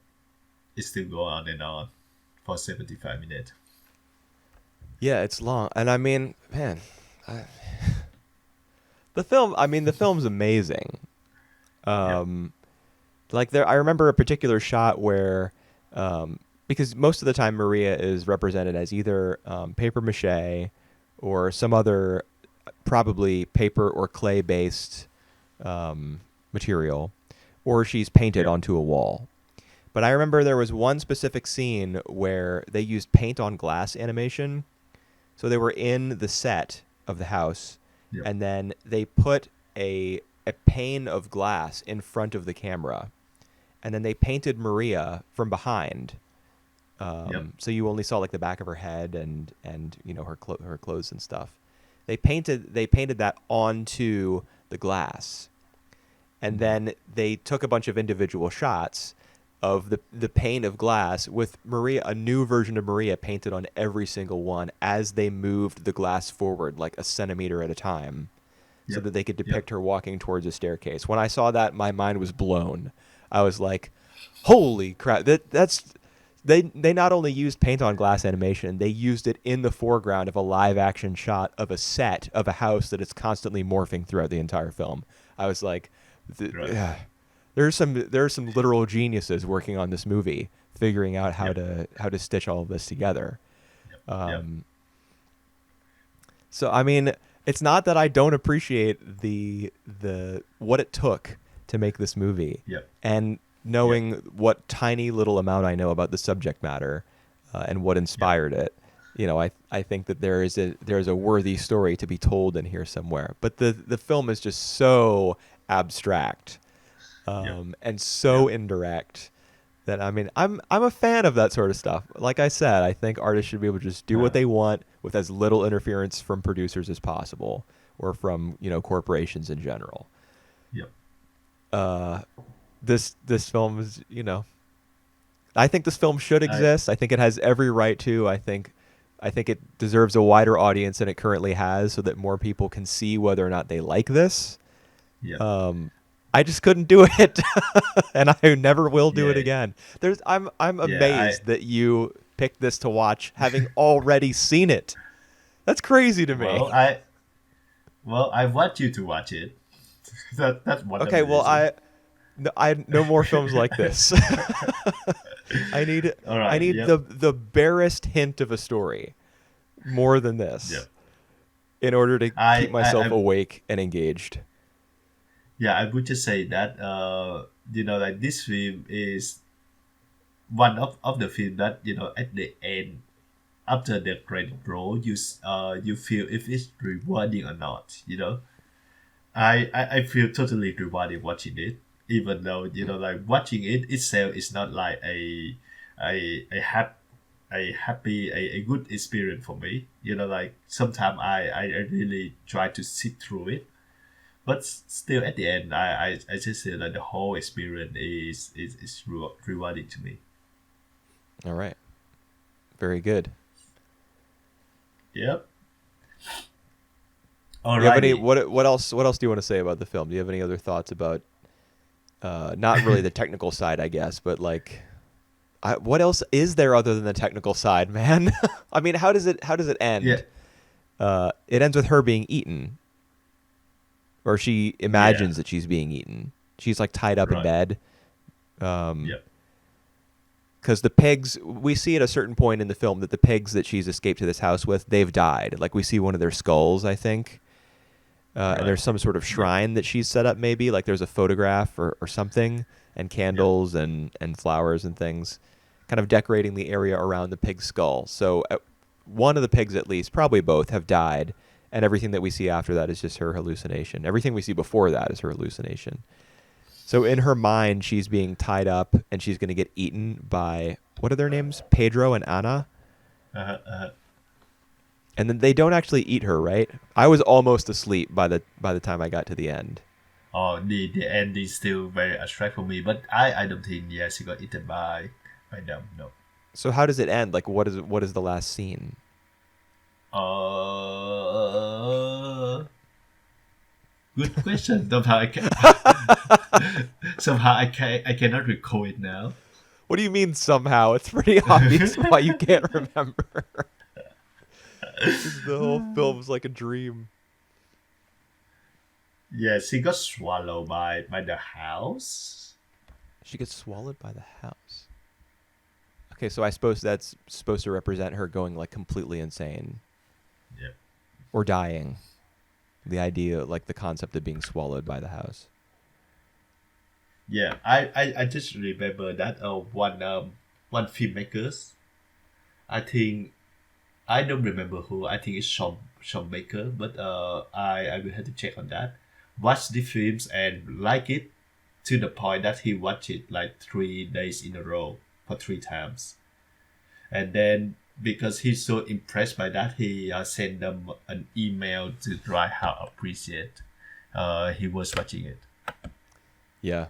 it still go on and on for 75 minutes. yeah, it's long, and I mean, man, I, the film. I mean, the film's amazing. Yep. Um, like there, I remember a particular shot where, because most of the time Maria is represented as either paper mache or some other, probably paper or clay based material, or she's painted Yep. onto a wall. But I remember there was one specific scene where they used paint on glass animation. So they were in the set of the house, Yep. and then they put a pane of glass in front of the camera, and then they painted Maria from behind. Yep. So you only saw like the back of her head and her clothes and stuff. They painted that onto the glass, and Mhm. then they took a bunch of individual shots of the pane of glass with Maria, a new version of Maria painted on every single one as they moved the glass forward like a centimeter at a time so Yep. that they could Yep. depict her walking towards a staircase. When I saw that, my mind was blown. I was like, "Holy crap! That's they not only used paint on glass animation, they used it in the foreground of a live action shot of a set of a house that is constantly morphing throughout the entire film." I was like, Right. there's some literal geniuses working on this movie, figuring out how Yep. to stitch all of this together. Yep. Yep. Um, so I mean, it's not that I don't appreciate the what it took to make this movie, Yep. and Yep. knowing what tiny little amount I know about the subject matter, and what Yep. inspired it. I think that there is a worthy story to be told in here somewhere. But the film is just so abstract, Yep. and so Yep. indirect that I mean I'm a fan of that sort of stuff. Like I said, I think artists should be able to just do what Uh, they want with as little interference from producers as possible or from corporations in general. yep. Uh, this film is I think this film should I exist. I think it has every right to. I think it deserves a wider audience than it currently has, so that more people can see whether or not they like this. Yep. Um, I just couldn't do it, and I never will do it Yeah. again. I'm Yeah. I amazed that you picked this to watch, having already seen it. That's crazy to me. well I well I want you to watch it. That's one of Okay, the well reasons. I no more films like this. I need All I right. need Yep. the barest hint of a story more than Yep. this in order to keep myself I awake and engaged. Yeah, I would just say that like this film is one of the film that at the end, after the credit roll, you feel if it's rewarding or not. I feel totally rewarding watching it, even though like watching it itself is not like a happy a good experience for me. Like sometimes I really try to sit through it, but still at the end I just feel that the whole experience is rewarding to me. All right. Very good. Yep. Do you have any Alrighty. what else do you want to say about the film? Do you have any other thoughts about not really the technical side, I guess, but like what else is there other than the technical side, man? I mean, how does it Yeah. end? It ends with her being eaten, or she Yeah. imagines that she's being eaten. She's like tied up in Right. bed. Um, Yep. because the pigs, we see at a certain point in the film that the pigs that she's escaped to this house with, they've died. Like we see one of their skulls, I think. And Right. there's some sort of Yep. shrine that she's set up, maybe like there's a photograph or something, and Yep. candles and flowers and things, kind of decorating the area around the pig's skull. So one of the pigs, at least, probably both, have died, and everything that we see after that is just her hallucination. Everything we see before that is her hallucination. So in her mind, she's being tied up and she's going to get eaten by, what are their names? Pedro and Ana. Uh-huh, uh-huh. And then they don't actually eat her, right? I was almost asleep by the time I got to the end. Oh, the end is still very abstract for me, but I don't think she got eaten by them. No. So how does it end? Like what is the last scene? Uh, Good question. Somehow I cannot recall it now. What do you mean somehow? It's pretty obvious why you can't remember. 'Cause the whole film's like a dream. Yeah, she got swallowed by the house. She gets swallowed by the house. Okay, so I suppose that's supposed to represent her going like completely insane Yeah. or dying. The idea, like the concept of being swallowed by the house. Yeah, I just remember that one filmmakers. I think I don't remember who. I think it's Sean Baker, but I will have to check on that. Watch the films and like it to the point that he watched it like 3 days in a row for 3 times, and then because he's so impressed by that, he sent them an email to write how appreciate he was watching it. Yeah.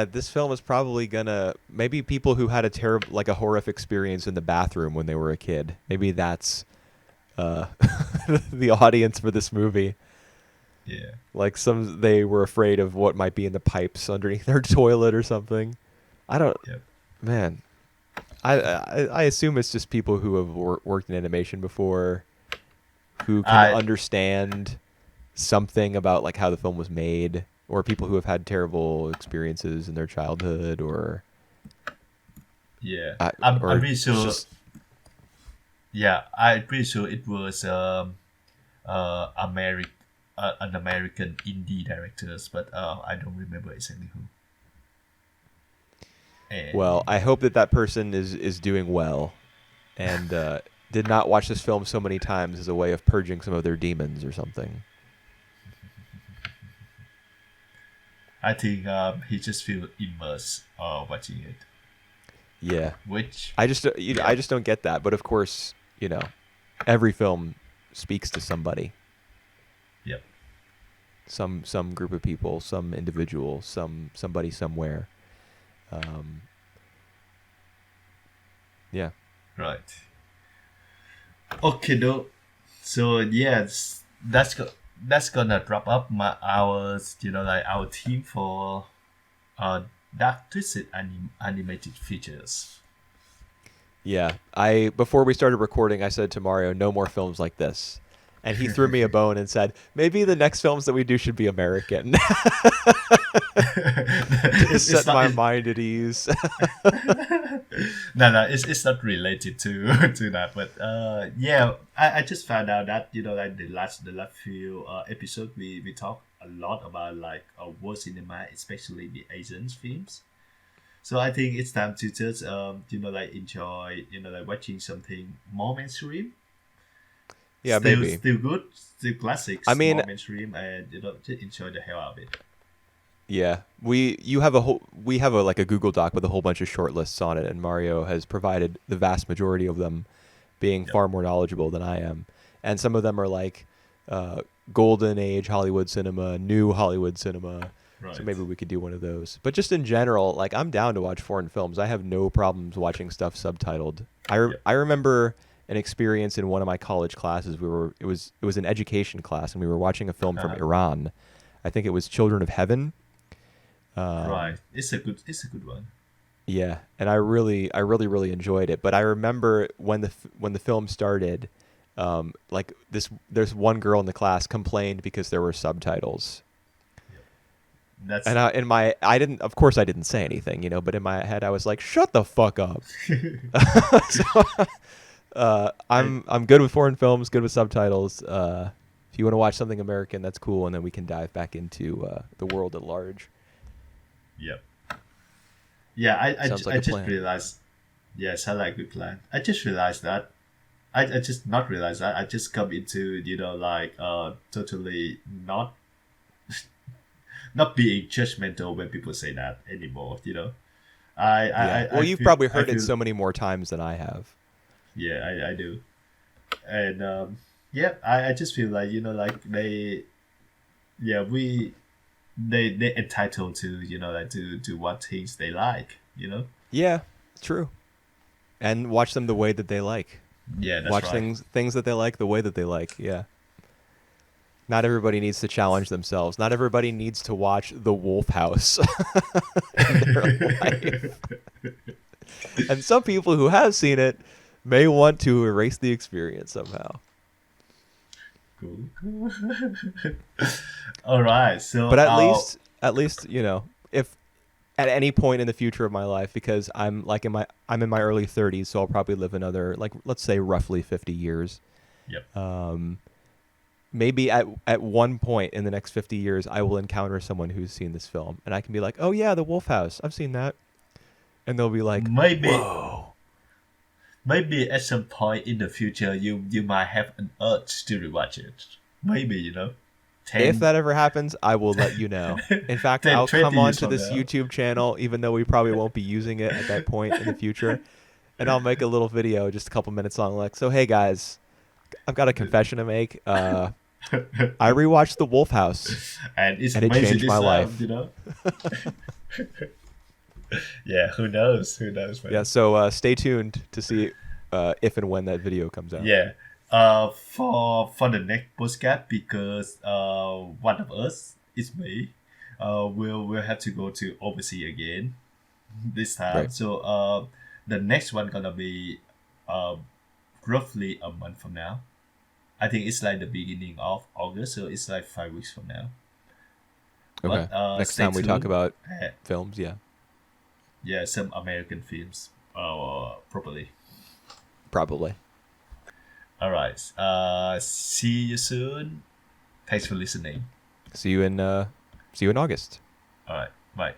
This film is probably gonna maybe people who had a terrible like a horrific experience in the bathroom when they were a kid. Maybe that's the audience for this movie. Yeah. Like they were afraid of what might be in the pipes underneath their toilet or something. I don't Yep. man. I assume it's just people who have worked in animation before who can understand something about like how the film was made, or people who have had terrible experiences in their childhood, or Yeah. or I'm pretty sure. just Yeah, I'm pretty sure it was an American indie directors, but I don't remember exactly who. well, And I hope that person is doing well and did not watch this film so many times as a way of purging some of their demons or something. I think he just feel immersed watching it. Yeah. Which I just yeah, I just don't get that, but of course, every film speaks to somebody. yep, Some group of people, some individual, somebody somewhere. Yeah. right. Okay, though. So yes, that's gonna wrap up our team for dark twisted animated features. Yeah. Before we started recording, I said to Mario, no more films like this. And he threw me a bone and said, maybe the next films that we do should be American. To it's set not. my mind at ease. No, it's not related to to that. But yeah, I just found out that like the last few episodes we talk a lot about like world cinema, especially the Asian films. So I think it's time to just like enjoy like watching something more mainstream. Yeah, Still maybe. still good, still I classics, mean, more mainstream, and just enjoy the hell out of it. yeah. We have a Google Doc with a whole bunch of short lists on it, and Mario has provided the vast majority of them, being Yep. far more knowledgeable than I am. And some of them are like golden age Hollywood cinema, new Hollywood cinema. Right. So maybe we could do one of those. But just in general, like I'm down to watch foreign films. I have no problems watching stuff subtitled. Yep. I remember an experience in one of my college classes. It was an education class, and we were watching a film from Uh-huh. Iran. I think it was Children of Heaven. Right. It's a good one. Yeah, and I really enjoyed it. But I remember when the film started, there's one girl in the class complained because there were subtitles. That's And I didn't, of course I didn't say anything, but in my head I was like, shut the fuck up. So, I'm good with foreign films, good with subtitles. If you want to watch something American, that's cool, and then we can dive back into the world at large. Yep. Yeah, Sounds like I a just plan. realized. Yes, I like good plan. I just realized that. I just not realized that. I just come into totally not not being judgmental when people say that anymore. Yeah. Well, I you've feel probably I heard it feel so many more times than I have. yeah, I do. And yeah, I just feel like like yeah we they entitled to like to what things they like. Yeah, true. And watch them the way that they like. Yeah, that's Watch right. things that they like the way that they like. Yeah. Not everybody needs to challenge themselves. Not everybody needs to watch The Wolf House in their life. And some people who have seen it may want to erase the experience somehow. Cool. All right, so But at least, if at any point in the future of my life, because I'm in my early 30s, so I'll probably live another, like, let's say roughly 50 years. yep. Maybe at one point in the next 50 years, I will encounter someone who's seen this film, and I can be like, "Oh yeah, The Wolf House, I've seen that," and they'll be like, Maybe "Whoa." maybe at some point in the future you might have an urge to rewatch it. Maybe If 10, that ever happens, I will let you know. In fact, 10, I'll 20 come years onto from this now. YouTube channel, even though we probably won't be using it at that point in the future, and I'll make a little video just a couple minutes long, like, "So hey guys, I've got a confession to make. I rewatched The Wolf House, And it's and it amazing changed my this life." Yeah, who knows? Who knows, Yeah, man? so stay tuned to see if and when that video comes out. Yeah. For the next podcast, because one of us is me. We'll have to go to overseas again this time. Right. So the next one gonna be uh roughly a month from now. I think it's like the beginning of August, so it's like 5 weeks from now. Okay. But Next stay time we talk tuned. about films, yeah, Yeah, some American films, properly. probably. All right. See you soon. Thanks for listening. See you in August. All right. Bye.